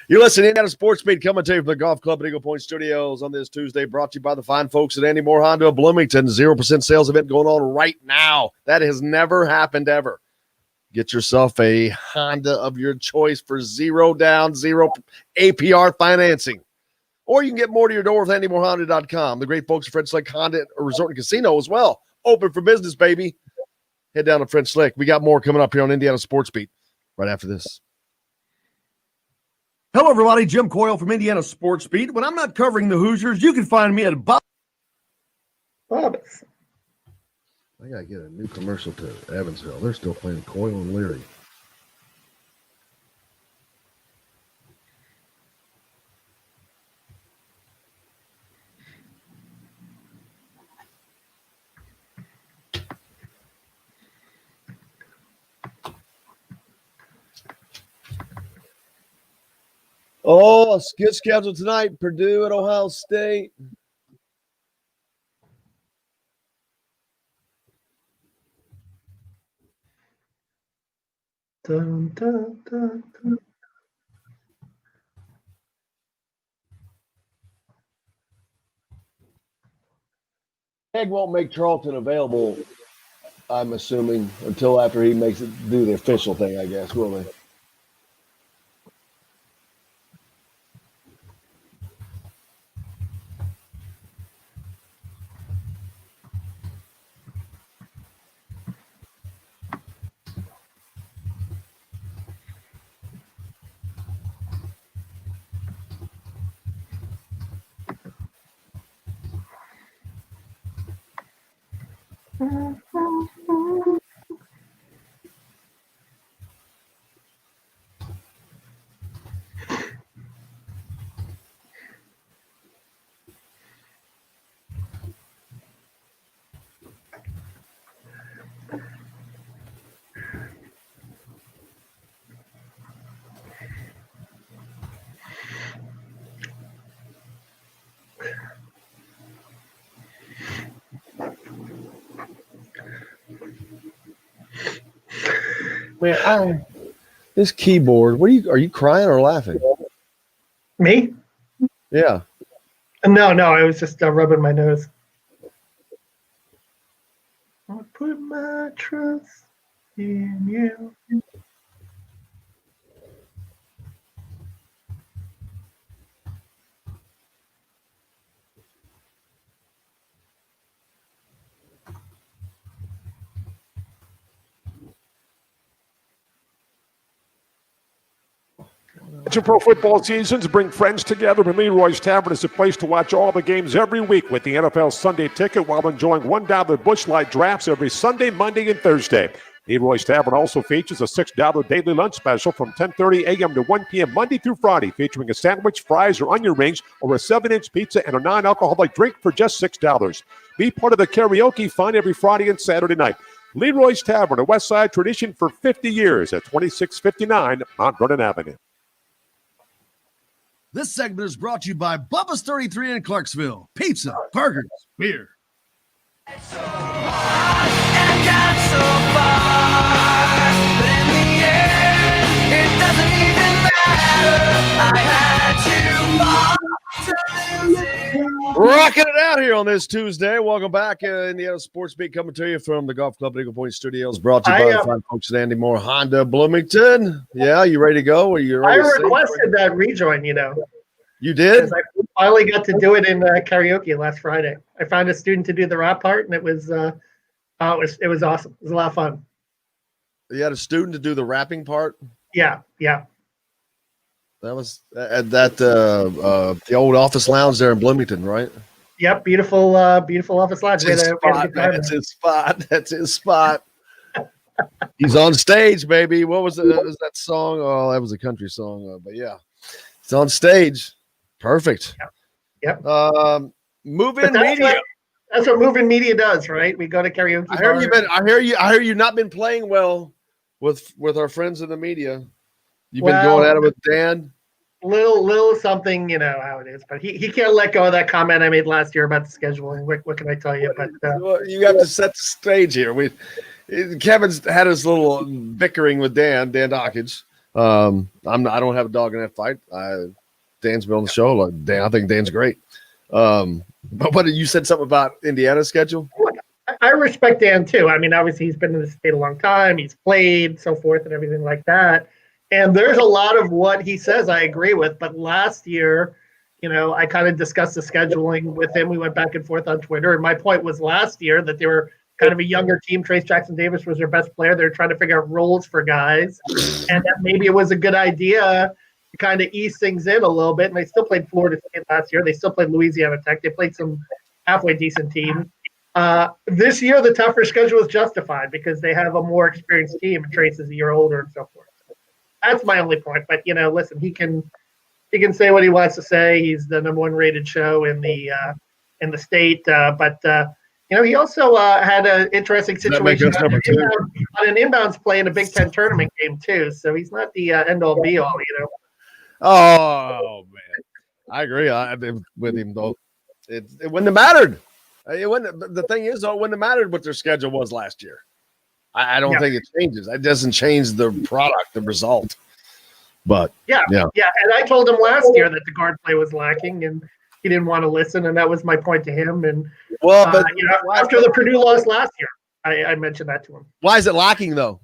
You're listening to Sports Beat, coming to you from the Golf Club at Eagle Point Studios on this Tuesday, brought to you by the fine folks at Andy Moore Honda of Bloomington. 0% sales event going on right now. That has never happened ever. Get yourself a Honda of your choice for 0 down, 0 APR financing. Or you can get more to your door with AndyMooreHonda.com. The great folks at French Lick Honda Resort and Casino as well. Open for business, baby. Head down to French Lick. We got more coming up here on Indiana Sports Beat right after this. Hello, everybody. Jim Coyle from Indiana Sports Beat. When I'm not covering the Hoosiers, you can find me at Bob's. I got to get a new commercial to Evansville. They're still playing Coyle and Leary. Oh, a good schedule tonight. Purdue at Ohio State. Dun, dun, dun, dun. Egg won't make Charlton available, I'm assuming, until after he makes it do the official thing, I guess, will they? Man, this keyboard. Are you crying or laughing? Me? Yeah. No, I was just rubbing my nose. I put my trust in you. Pro football seasons bring friends together, and Leroy's Tavern is a place to watch all the games every week with the NFL Sunday Ticket while enjoying $1 Busch Light drafts every Sunday, Monday, and Thursday. Leroy's Tavern also features a $6 daily lunch special from 10:30 a.m. to 1 p.m. Monday through Friday, featuring a sandwich, fries, or onion rings, or a 7-inch pizza and a non-alcoholic drink for just $6. Be part of the karaoke fun every Friday and Saturday night. Leroy's Tavern, a West Side tradition for 50 years at 2659 Mount Vernon Avenue. This segment is brought to you by Bubba's 33 in Clarksville. Pizza, burgers, beer. So hard and got so far, but in the end, it doesn't even matter. I had you. Rocking it out here on this Tuesday. Welcome back. Indiana Sports Beat coming to you from the Golf Club at Eagle Point Studios. Brought to you by the fine folks at Andy Moore Honda Bloomington. Yeah, you ready to go? Are you ready? I requested that rejoin, You did? I finally got to do it in karaoke last Friday. I found a student to do the rap part, and it was awesome. It was a lot of fun. You had a student to do the rapping part? Yeah. That was at the old office lounge there in Bloomington, right? Yep, beautiful office lounge. That's his spot. He's on stage, baby. What was it? Was that song? Oh, that was a country song. But yeah, it's on stage. Perfect. Yep. Move-in media. That's what Move-in Media does, right? We go to karaoke. I hear you not been playing well with our friends in the media. You've been going at it with Dan. Little something, how it is, but he can't let go of that comment I made last year about the scheduling. What can I tell you? But you have to set the stage here. Kevin's had his little bickering with Dan Dockage. I don't have a dog in that fight. Dan's been on the show. Like, Dan, I think Dan's great. But what you said something about Indiana's schedule? I respect Dan too. I mean, obviously he's been in the state a long time. He's played, so forth, and everything like that. And there's a lot of what he says I agree with. But last year, I kind of discussed the scheduling with him. We went back and forth on Twitter. And my point was last year that they were kind of a younger team. Trace Jackson Davis was their best player. They were trying to figure out roles for guys. And that maybe it was a good idea to kind of ease things in a little bit. And they still played Florida State last year. They still played Louisiana Tech. They played some halfway decent teams. This year, the tougher schedule is justified because they have a more experienced team. And Trace is a year older and so forth. That's my only point. But listen, he can say what he wants to say. He's the number 1 rated show in the state. But he also had an interesting situation on an inbounds play in a Big Ten tournament game too. So he's not the end all be all. Oh man, I agree. I've been with him though. It wouldn't have mattered. The thing is, though, it wouldn't have mattered what their schedule was last year. I don't think it changes. It doesn't change the product, the result. But yeah. And I told him last year that the guard play was lacking, and he didn't want to listen. And that was my point to him. And but after the Purdue loss last year, I mentioned that to him. Why is it lacking though?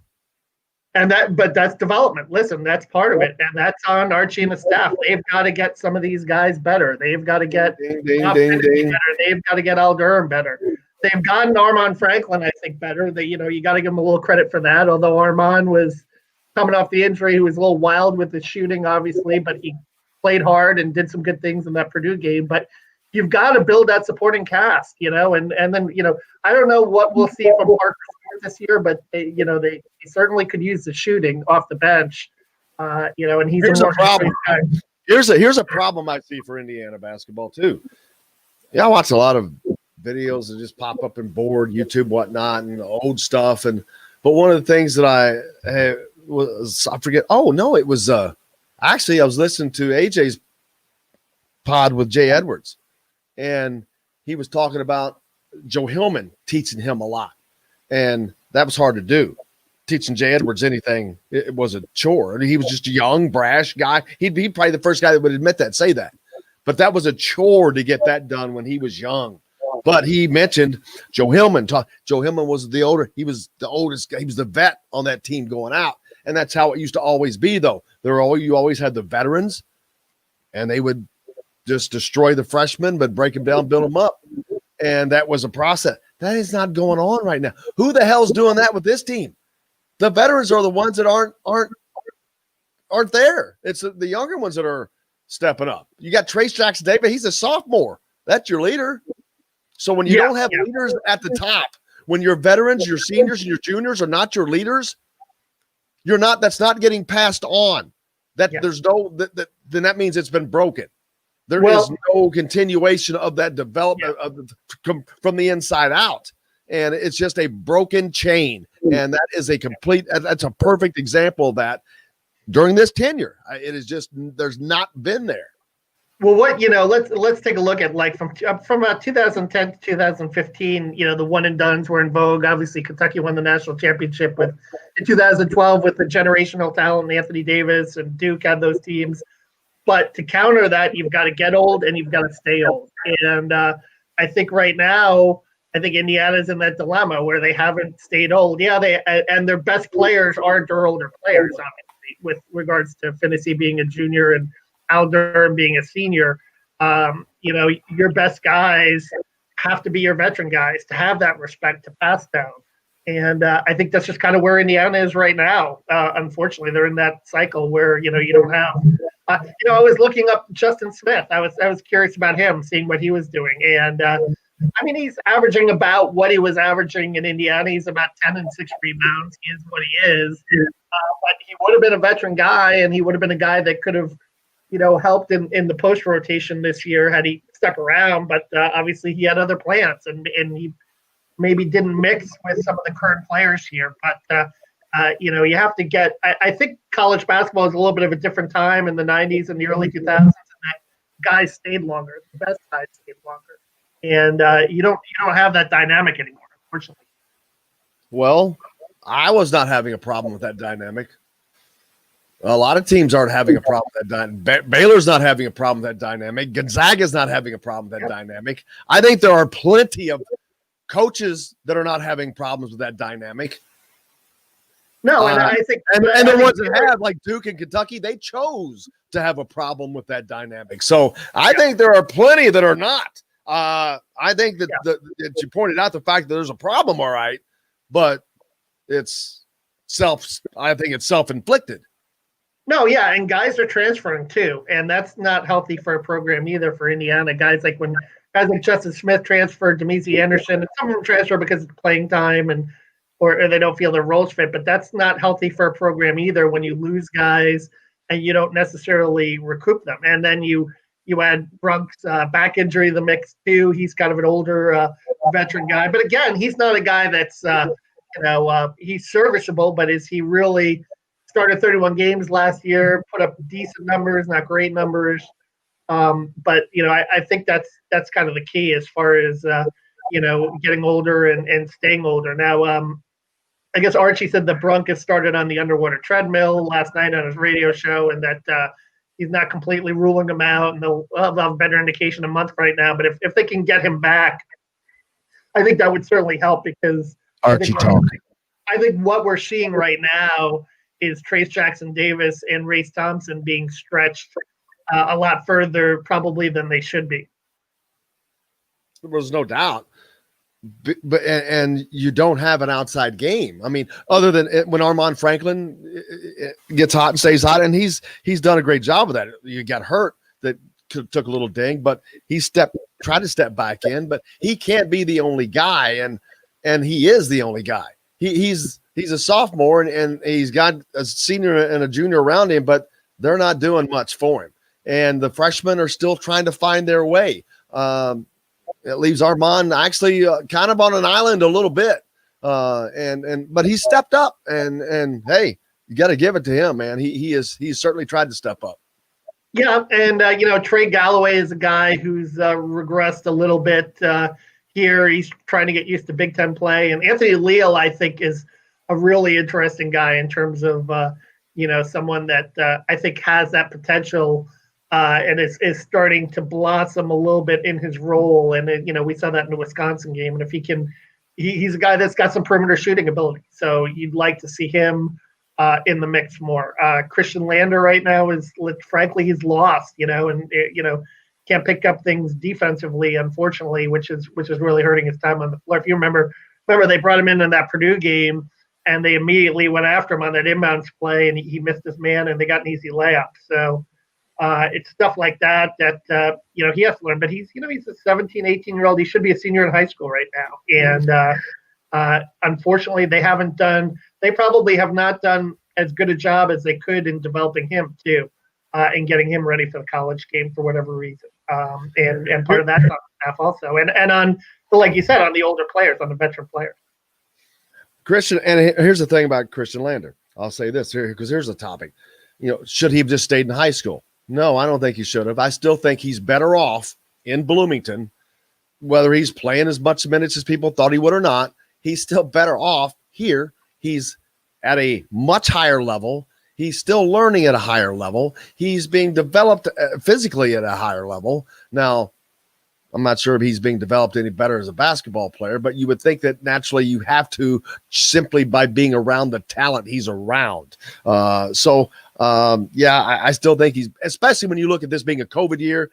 But that's development. Listen, that's part of it, and that's on Archie and the staff. They've got to get some of these guys better. They've got to get better. They've got to get Al Durham better. They've gotten Armand Franklin, I think, better. You got to give him a little credit for that. Although Armand was coming off the injury, he was a little wild with the shooting, obviously, but he played hard and did some good things in that Purdue game. But you've got to build that supporting cast, and then I don't know what we'll see from Parker this year, but they certainly could use the shooting off the bench, and he's a problem. Here's a problem I see for Indiana basketball too. Yeah, I watch a lot of videos that just pop up in board, YouTube, whatnot, and old stuff. But one of the things that I forget. Oh no, it was actually I was listening to AJ's pod with Jay Edwards, and he was talking about Joe Hillman teaching him a lot, and that was hard to do. Teaching Jay Edwards anything, it was a chore. I mean, he was just a young, brash guy. He'd be probably the first guy that would admit that, say that. But that was a chore to get that done when he was young. But he mentioned Joe Hillman. Joe Hillman was the older. He was the oldest guy. He was the vet on that team going out. And that's how it used to always be, though. You always had the veterans, and they would just destroy the freshmen, but break them down, build them up. And that was a process. That is not going on right now. Who the hell's doing that with this team? The veterans are the ones that aren't aren't there. It's the younger ones that are stepping up. You got Trace Jackson Davis. He's a sophomore. That's your leader. So when you don't have leaders at the top, when your veterans, your seniors, and your juniors are not your leaders, that's not getting passed on. There's no then that means it's been broken. There is no continuation of that development from the inside out. And it's just a broken chain. And that is that's a perfect example of that during this tenure. It is just, there's not been there. Well, let's take a look at from 2010 to 2015, the one and dones were in vogue. Obviously, Kentucky won the national championship in 2012 with the generational talent, Anthony Davis, and Duke had those teams. But to counter that, you've got to get old and you've got to stay old. And I think right now, Indiana's in that dilemma where they haven't stayed old. Yeah, and their best players are their older players, obviously, with regards to Finney being a junior and Al Durham being a senior. Your best guys have to be your veteran guys to have that respect to pass down. And I think that's just kind of where Indiana is right now. Unfortunately, they're in that cycle where, you don't have I was looking up Justin Smith. I was curious about him, seeing what he was doing. And he's averaging about what he was averaging in Indiana. He's about 10 and 6 rebounds. He is what he is. But he would have been a veteran guy, and he would have been a guy that could have, helped in the post rotation this year had he stuck around. But obviously he had other plans, and he maybe didn't mix with some of the current players here. But you have to get. I think college basketball is a little bit of a different time in the 90s and the early 2000s, and that guys stayed longer. The best guys stayed longer, and you don't have that dynamic anymore, unfortunately. Well, I was not having a problem with that dynamic. A lot of teams aren't having a problem with that dynamic. Baylor's not having a problem with that dynamic. Gonzaga's not having a problem with that dynamic. I think there are plenty of coaches that are not having problems with that dynamic. No, and I think and the ones that have, like Duke and Kentucky, they chose to have a problem with that dynamic. So I think there are plenty that are not. I think that that you pointed out the fact that there's a problem, all right, but it's self-inflicted. No, yeah, and guys are transferring too, and that's not healthy for a program either for Indiana. Guys like Justin Smith transferred, Demezy Anderson, and some of them transfer because of playing time or they don't feel their roles fit, but that's not healthy for a program either when you lose guys and you don't necessarily recoup them. And then you add Brunk's back injury to the mix too. He's kind of an older veteran guy, but again, he's not a guy that's he's serviceable, but is he really started 31 games last year, put up decent numbers, not great numbers. But I think that's kind of the key as far as getting older and staying older. Now, I guess Archie said that Brunk has started on the underwater treadmill last night on his radio show, and that he's not completely ruling him out, and they'll have a better indication a month right now. But if they can get him back, I think that would certainly help because Archie talk. I think what we're seeing right now is Trace Jackson Davis and Race Thompson being stretched a lot further probably than they should be. There was no doubt. But you don't have an outside game. I mean, other than when Armand Franklin gets hot and stays hot, and he's done a great job of that. You got hurt that took a little ding, but he tried to step back in, but he can't be the only guy, and he is the only guy. He's a sophomore and he's got a senior and a junior around him, but they're not doing much for him. And the freshmen are still trying to find their way. It leaves Armand actually kind of on an island a little bit. But he stepped up and hey, you got to give it to him, man. He's certainly tried to step up. Yeah. And, Trey Galloway is a guy who's regressed a little bit here. He's trying to get used to Big Ten play. And Anthony Leal, I think, is a really interesting guy in terms of, someone that I think has that potential and is starting to blossom a little bit in his role. And, we saw that in the Wisconsin game. And if he can, he's a guy that's got some perimeter shooting ability. So you'd like to see him in the mix more. Christian Lander right now frankly, he's lost, and can't pick up things defensively, unfortunately, which is really hurting his time on the floor. If you remember they brought him in that Purdue game and they immediately went after him on that inbounds play, and he missed his man, and they got an easy layup. So it's stuff like that he has to learn. But he's a 17, 18-year-old. He should be a senior in high school right now. And unfortunately, they probably have not done as good a job as they could in developing him too, and getting him ready for the college game for whatever reason. And part of that's on the staff also, and on, like you said, on the older players, on the veteran players. Christian, and here's the thing about Christian Lander. I'll say this here because here's a topic. Should he have just stayed in high school? No, I don't think he should have. I still think he's better off in Bloomington, whether he's playing as much minutes as people thought he would or not. He's still better off here. He's at a much higher level. He's still learning at a higher level. He's being developed physically at a higher level. Now, I'm not sure if he's being developed any better as a basketball player, but you would think that naturally you have to, simply by being around the talent he's around. I still think he's, especially when you look at this being a COVID year.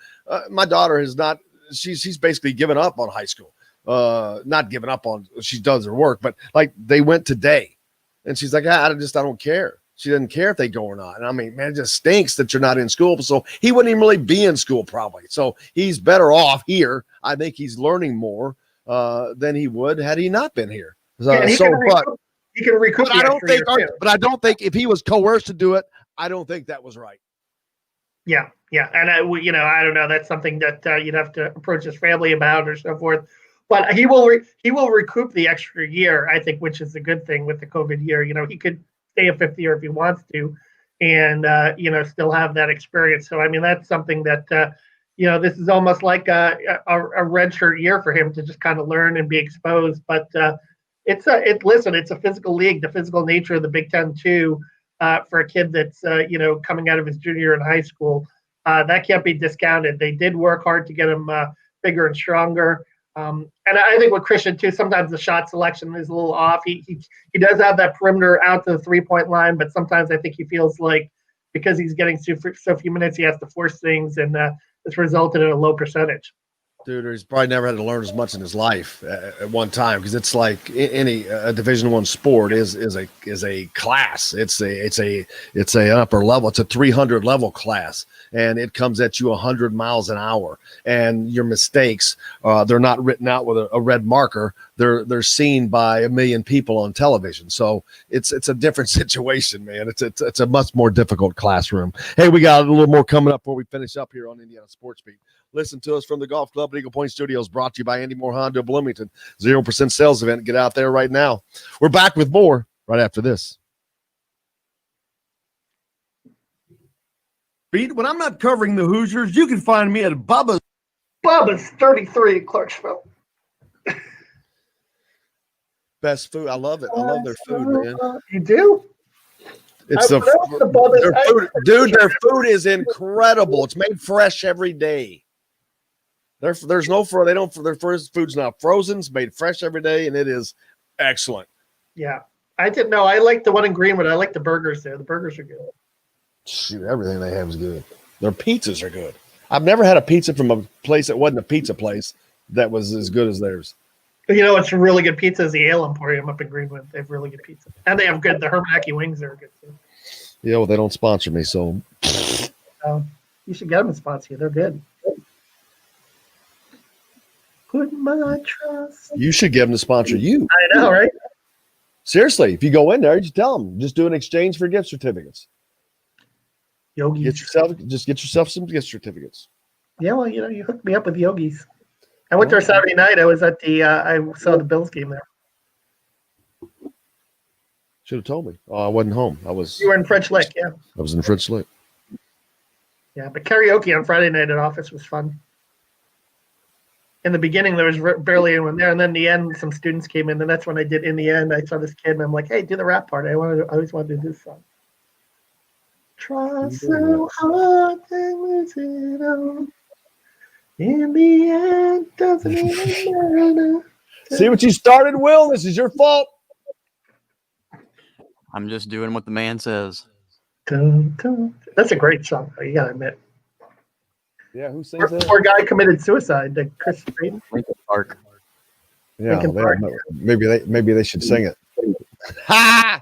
My daughter has not, she's basically given up on high school. Not given up on, she does her work, but like they went today and she's like, I don't care. She doesn't care if they go or not. And I mean, man, it just stinks that you're not in school. So he wouldn't even really be in school probably. So he's better off here. I think he's learning more than he would had he not been here. He can recoup. But I don't think if he was coerced to do it, I don't think that was right. Yeah. And I don't know. That's something that you'd have to approach his family about or so forth. But he will recoup the extra year, I think, which is a good thing with the COVID year. He could stay a fifth year if he wants to, and still have that experience. So I mean, that's something that this is almost like a redshirt year for him to just kind of learn and be exposed. But it's a physical league. The physical nature of the Big Ten too, for a kid that's coming out of his junior year in high school, that can't be discounted. They did work hard to get him bigger and stronger. And I think with Christian too, sometimes the shot selection is a little off. He does have that perimeter out to the 3-point line, but sometimes I think he feels like because he's getting so few minutes, he has to force things, and it's resulted in a low percentage. Dude, he's probably never had to learn as much in his life at one time, because it's like any Division I sport is a class. It's a upper level. It's a 300 level class, and it comes at you 100 miles an hour. And your mistakes, they're not written out with a red marker. They're seen by a million people on television. So it's a different situation, man. It's a much more difficult classroom. Hey, we got a little more coming up before we finish up here on Indiana Sports Beat. Listen to us from the Golf Club at Eagle Point Studios, brought to you by Andy Moore Honda Bloomington. 0% sales event. Get out there right now. We're back with more right after this. Beat, when I'm not covering the Hoosiers, you can find me at Bubba's. Bubba's 33 in Clarksville. Best food. I love it. I love their food, man. You do? It's their food. Dude, their food is incredible. It's made fresh every day. There's no their first food's not frozen. It's made fresh every day, and it is excellent. Yeah, I didn't know. I like the one in Greenwood. I like the burgers there. The burgers are good. Shoot, everything they have is good. Their pizzas are good. I've never had a pizza from a place that wasn't a pizza place that was as good as theirs. It's a really good pizza is the Ale Emporium up in Greenwood. They have really good pizza, and they have good. The Hermanaki wings are good too. Yeah, well, they don't sponsor me, so you should get them to sponsor you. They're good. Put my trust. You should get them to sponsor you. I know, right? Seriously, if you go in there, just tell them. Just do an exchange for gift certificates. Yogis. Get yourself some gift certificates. Yeah, well, you hooked me up with Yogis. I went there Saturday night. I was at I saw the Bills game there. Should have told me. Oh, I wasn't home. You were in French Lick, yeah. I was in French Lick. Yeah, but karaoke on Friday night at Office was fun. In the beginning, there was barely anyone there, and then in the end, some students came in, and that's when I did. In the end, I saw this kid, and I'm like, "Hey, do the rap part." I always wanted to do this song. Try so hard and losing on. In the end, doesn't even matter. See what you started, Will? This is your fault. I'm just doing what the man says. Dun, dun. That's a great song, though, you gotta admit. Yeah, who sings that? Poor guy committed suicide. Chris Payton. Lincoln Park. Yeah, maybe they should sing it. Ha!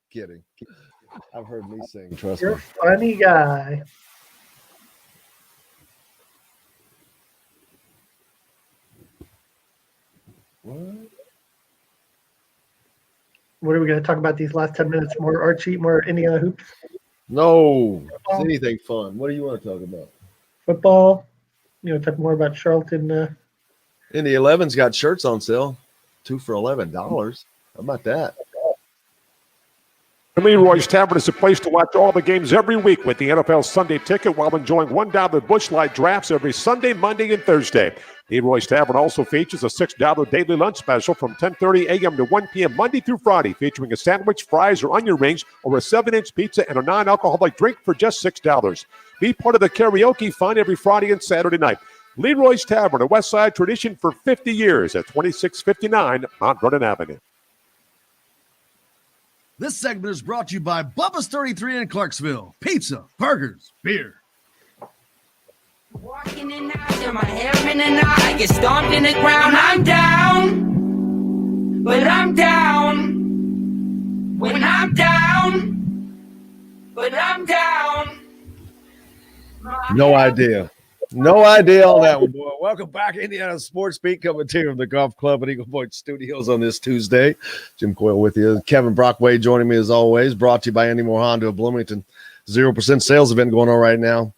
Kidding. I've heard me sing. Trust You're me. a funny guy. What are we going to talk about these last 10 minutes? More Archie, more Indiana hoops, No, it's anything fun. What do you want to talk about? football. Talk more about Charlton. In the 11's got shirts on sale, 2 for $11. How about that? Leroy's Tavern is a place to watch all the games every week with the NFL Sunday Ticket while enjoying $1 Busch Light drafts every Sunday, Monday, and Thursday. Leroy's Tavern also features a $6 daily lunch special from 10:30 a.m. to 1 p.m. Monday through Friday, featuring a sandwich, fries, or onion rings, or a 7-inch pizza and a non-alcoholic drink for just $6. Be part of the karaoke fun every Friday and Saturday night. Leroy's Tavern, a West Side tradition for 50 years at 2659 Mount Vernon Avenue. This segment is brought to you by Bubba's 33 in Clarksville. Pizza, burgers, beer. Walking in after my heaven and I get stomped in the ground. I'm down, but I'm down. When I'm down, but I'm down. No idea. No idea on that one, boy. Welcome back, Indiana Sports Beat, coming to you from the Golf Club at Eagle Point Studios on this Tuesday. Jim Coyle with you. Kevin Brockway joining me as always. Brought to you by Andy Moore Honda of Bloomington. 0% sales event going on right now.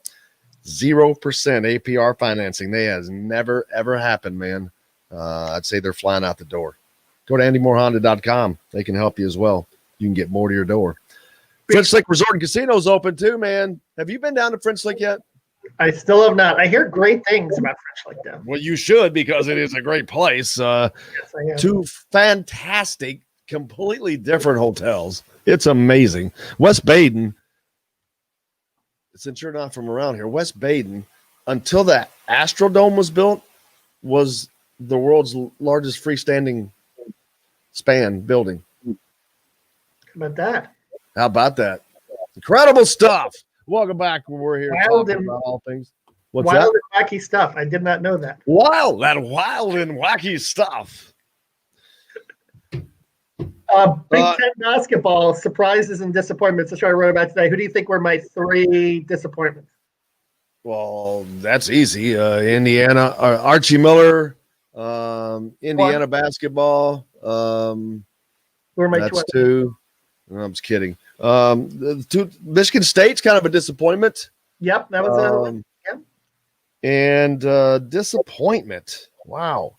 0% APR financing. That has never, ever happened, man. I'd say they're flying out the door. Go to andymoorehonda.com. They can help you as well. You can get more to your door. French Lick Resort and Casino is open too, man. Have you been down to French Lick yet? I still have not. I hear great things about French Lick though. Well, you should, because it is a great place. Yes, I am. 2 fantastic, completely different hotels. It's amazing. West Baden, since you're not from around here, West Baden, until the Astrodome was built, was the world's largest freestanding span building. How about that? How about that? Incredible stuff. Welcome back. We're here talking about all things. What's wild that? and wacky stuff. I did not know that. Wow, that wild and wacky stuff. Big Ten basketball surprises and disappointments. That's what I wrote about today. Who do you think were my 3 disappointments? Well, that's easy. Indiana, Archie Miller, Indiana basketball. Who are my That's 2? 2. No, I'm just kidding. Michigan State's kind of a disappointment. Yep, that was And disappointment. Wow.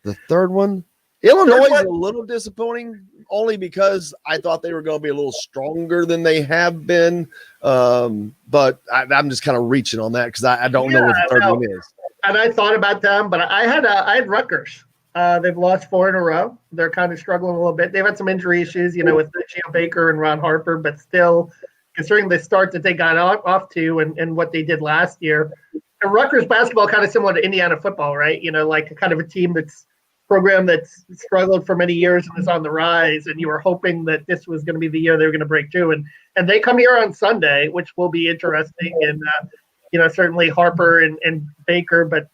The third one, Illinois is a little disappointing, only because I thought they were going to be a little stronger than they have been. But I'm just kind of reaching on that because I don't know what the third one is. And I thought about them, but I had Rutgers. They've lost 4 in a row. They're kind of struggling a little bit. They've had some injury issues, with Gio Baker and Ron Harper, but still, considering the start that they got off to and what they did last year. And Rutgers basketball kind of similar to Indiana football, right? Like kind of a team program that's struggled for many years and is on the rise, and you were hoping that this was going to be the year they were going to break through. And they come here on Sunday, which will be interesting. And, certainly Harper and Baker, but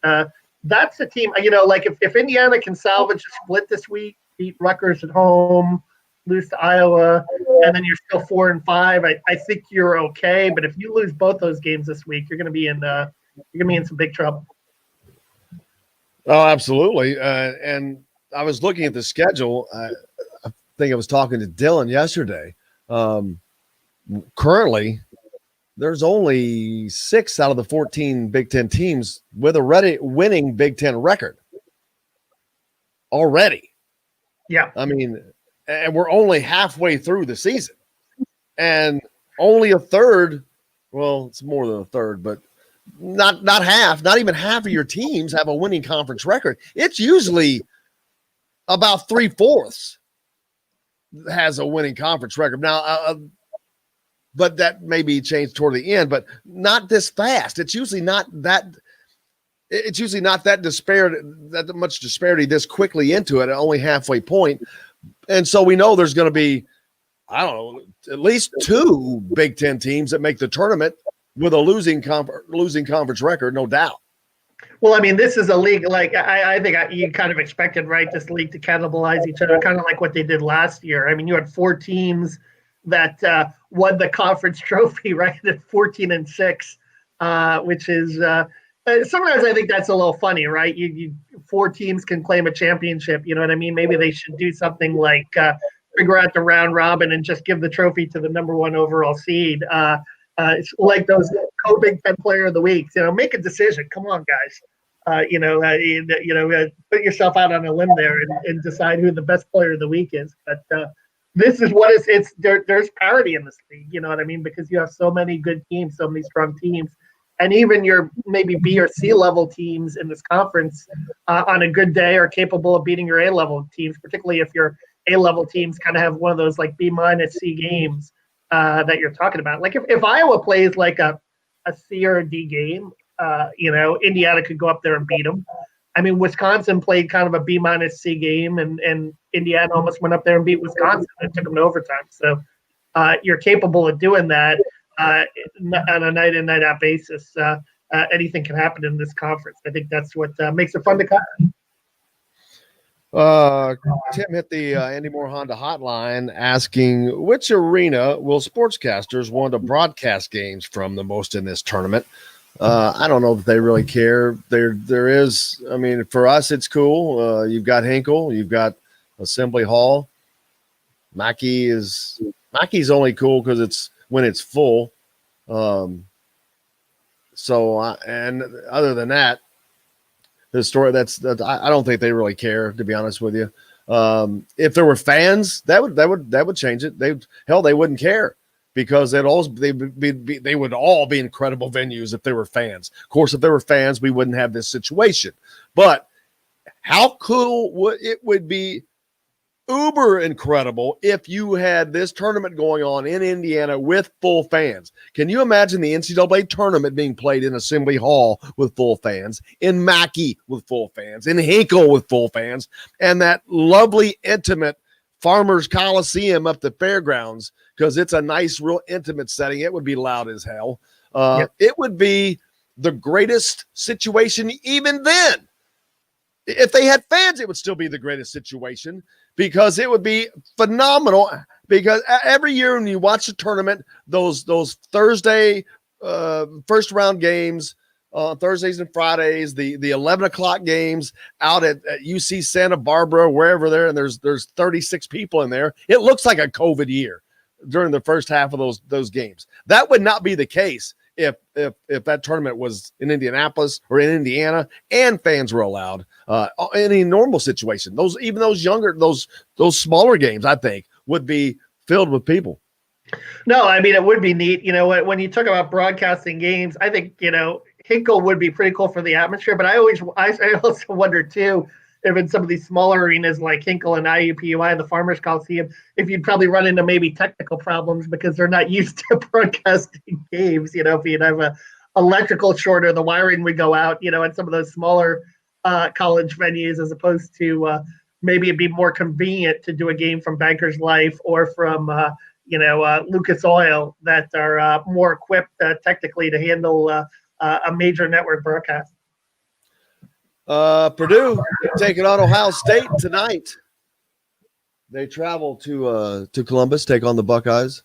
that's the team, like if Indiana can salvage a split this week, beat Rutgers at home, lose to Iowa, and then you're still 4 and 5, I think you're okay. But if you lose both those games this week, you're going to be in some big trouble. Oh, absolutely. And I was looking at the schedule. I think I was talking to Dylan yesterday. Currently, there's only 6 out of the 14 Big Ten teams with a winning Big Ten record already. Yeah. I mean, and we're only halfway through the season. And only a third, well, it's more than a third, but not half, not even half of your teams have a winning conference record. It's usually about 3/4 has a winning conference record. Now, but that may be changed toward the end, but not this fast. It's usually not that that much disparity this quickly into it at only halfway point. And so we know there's going to be, I don't know, at least 2 Big Ten teams that make the tournament with a losing conference record, no doubt. Well, I mean, this is a league like I think you kind of expected, right? This league to cannibalize each other, kind of like what they did last year. I mean, you had 4 teams that won the conference trophy, right? At 14-6, which is sometimes I think that's a little funny, right? You 4 teams can claim a championship. You know what I mean? Maybe they should do something like figure out the round robin and just give the trophy to the number 1 overall seed. It's like those co-Big Ten Player of the Week. You know, make a decision. Come on, guys. Put yourself out on a limb there and decide who the best player of the week is. But this is what it's there's parity in this league. You know what I mean? Because you have so many good teams, so many strong teams, and even your maybe B or C level teams in this conference on a good day are capable of beating your A level teams, particularly if your A level teams kind of have one of those like B- C games that you're talking about. Like if Iowa plays like a C or a D game, Indiana could go up there and beat them. I mean, Wisconsin played kind of a B- C game, and Indiana almost went up there and beat Wisconsin and took them to overtime. So you're capable of doing that on a night in, night out basis. Anything can happen in this conference. I think that's what makes it fun to cover. Tim hit the Andy Moore Honda hotline asking which arena will sportscasters want to broadcast games from the most in this tournament. I don't know if they really care. There is, I mean, for us, it's cool. You've got Hinkle, you've got Assembly Hall. Mackey's only cool because it's when it's full. And other than that, the story I don't think they really care, to be honest with you. If there were fans, that would change it. They wouldn't care. Because they would all be incredible venues if there were fans. Of course, if there were fans, we wouldn't have this situation. But how cool it would be uber incredible if you had this tournament going on in Indiana with full fans. Can you imagine the NCAA tournament being played in Assembly Hall with full fans, in Mackey with full fans, in Hinkle with full fans, and that lovely, intimate Farmers Coliseum up the fairgrounds, because it's a nice, real intimate setting. It would be loud as hell. It would be the greatest situation even then. If they had fans, it would still be the greatest situation because it would be phenomenal. Because every year when you watch the tournament, those Thursday first round games, Thursdays and Fridays, the 11 o'clock games out at UC Santa Barbara, wherever there, and there's 36 people in there. It looks like a COVID year during the first half of those games. That would not be the case if that tournament was in Indianapolis or in Indiana and fans were allowed in a normal situation. Those smaller games, I think, would be filled with people. No, I mean, it would be neat. You know, when you talk about broadcasting games, I think, Hinkle would be pretty cool for the atmosphere, but I also wonder too, if in some of these smaller arenas like Hinkle and IUPUI, the Farmers Coliseum, if you'd probably run into maybe technical problems because they're not used to broadcasting games. If you'd have a electrical short or the wiring would go out, at some of those smaller college venues, as opposed to maybe it'd be more convenient to do a game from Banker's Life or from Lucas Oil that are more equipped technically to handle a major network broadcast. Purdue taking on Ohio State tonight. They travel to Columbus, take on the Buckeyes.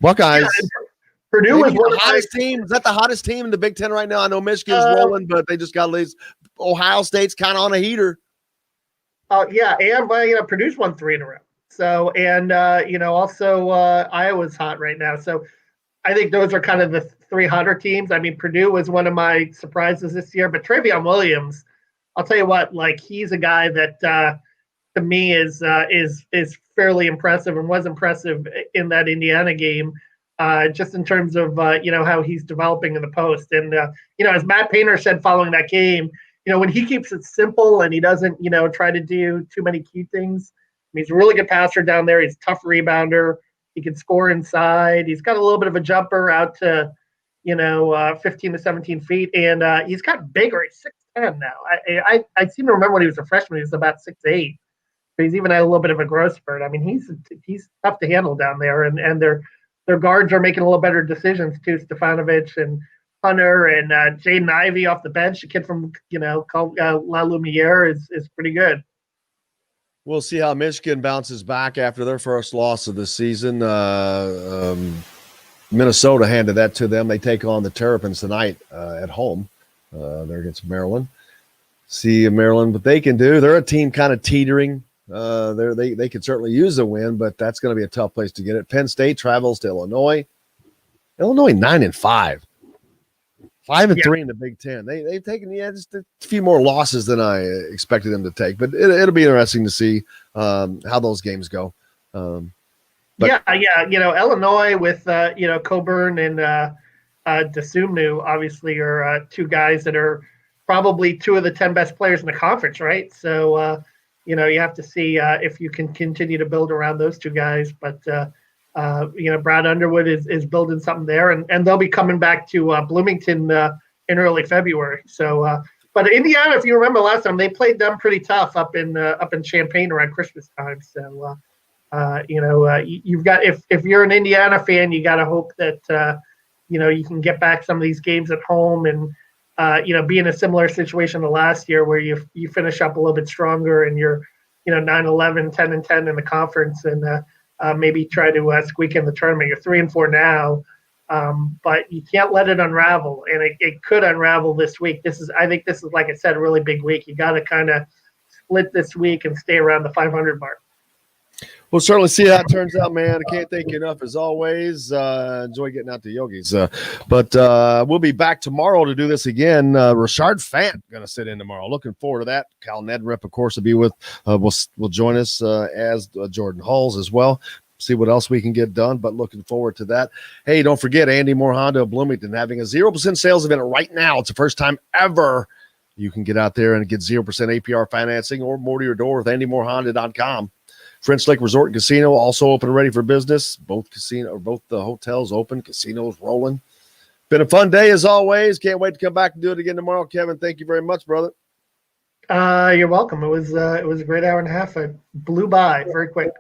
Yeah, Purdue is one of the hottest teams. Is that the hottest team in the Big Ten right now? I know Michigan's rolling, but they just got these. Ohio State's kind of on a heater. Yeah, and Purdue's won 3 in a row. So, and also Iowa's hot right now. So, I think those are kind of the 3 hotter teams. I mean, Purdue was one of my surprises this year, but Travion Williams, I'll tell you what, like he's a guy that to me is fairly impressive and was impressive in that Indiana game, just in terms of how he's developing in the post. And as Matt Painter said following that game, when he keeps it simple and he doesn't try to do too many cute things. I mean, he's a really good passer down there. He's a tough rebounder. He can score inside. He's got a little bit of a jumper out to 15 to 17 feet, and he's got bigger. He's 6'10" now. I seem to remember when he was a freshman, he was about 6'8". But he's even had a little bit of a growth spurt. I mean, he's tough to handle down there, and their guards are making a little better decisions too. Stefanovic and Hunter and Jaden Ivey off the bench. The kid from La Lumiere is pretty good. We'll see how Michigan bounces back after their first loss of the season. Minnesota handed that to them. They take on the Terrapins tonight at home. They're against Maryland. See Maryland, what they can do. They're a team kind of teetering. They could certainly use a win, but that's going to be a tough place to get it. Penn State travels to Illinois. Illinois 9-5. 5-3 in the Big Ten. They've taken just a few more losses than I expected them to take, but it'll be interesting to see how those games go. Illinois with Coburn and Desumnu obviously are two guys that are probably two of the 10 best players in the conference, right? So you have to see if you can continue to build around those two guys, but. Brad Underwood is building something there, and they'll be coming back to Bloomington in early February. So, but Indiana, if you remember last time, they played them pretty tough up in Champaign around Christmas time. So, you've got if you're an Indiana fan, you got to hope that you can get back some of these games at home and be in a similar situation to last year where you finish up a little bit stronger and you're 9-11, 10-10 in the conference and. Maybe try to squeak in the tournament. You're 3-4 now, but you can't let it unravel, and it could unravel this week. I think this is, like I said, a really big week. You got to kind of split this week and stay around the 500 mark. We'll certainly see how it turns out, man. I can't thank you enough, as always. Enjoy getting out to Yogi's. But we'll be back tomorrow to do this again. Rashard Fant going to sit in tomorrow. Looking forward to that. Cal Nedrip, of course, will be with. Will join us as Jordan Hulls as well. See what else we can get done, but looking forward to that. Hey, don't forget, Andy Moore Honda of Bloomington having a 0% sales event right now. It's the first time ever you can get out there and get 0% APR financing or more to your door with AndyMooreHonda.com. French Lake Resort and Casino also open and ready for business. Both the hotels open, casinos rolling. Been a fun day as always. Can't wait to come back and do it again tomorrow. Kevin, thank you very much, brother. You're welcome. It was a great hour and a half. It blew by very quick.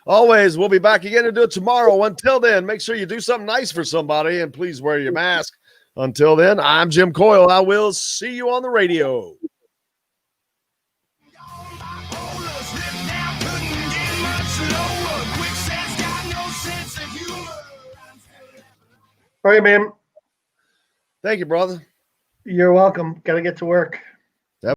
Always, we'll be back again to do it tomorrow. Until then, make sure you do something nice for somebody and please wear your mask. Until then, I'm Jim Coyle. I will see you on the radio. All right, man. Thank you, brother. You're welcome. Got to get to work.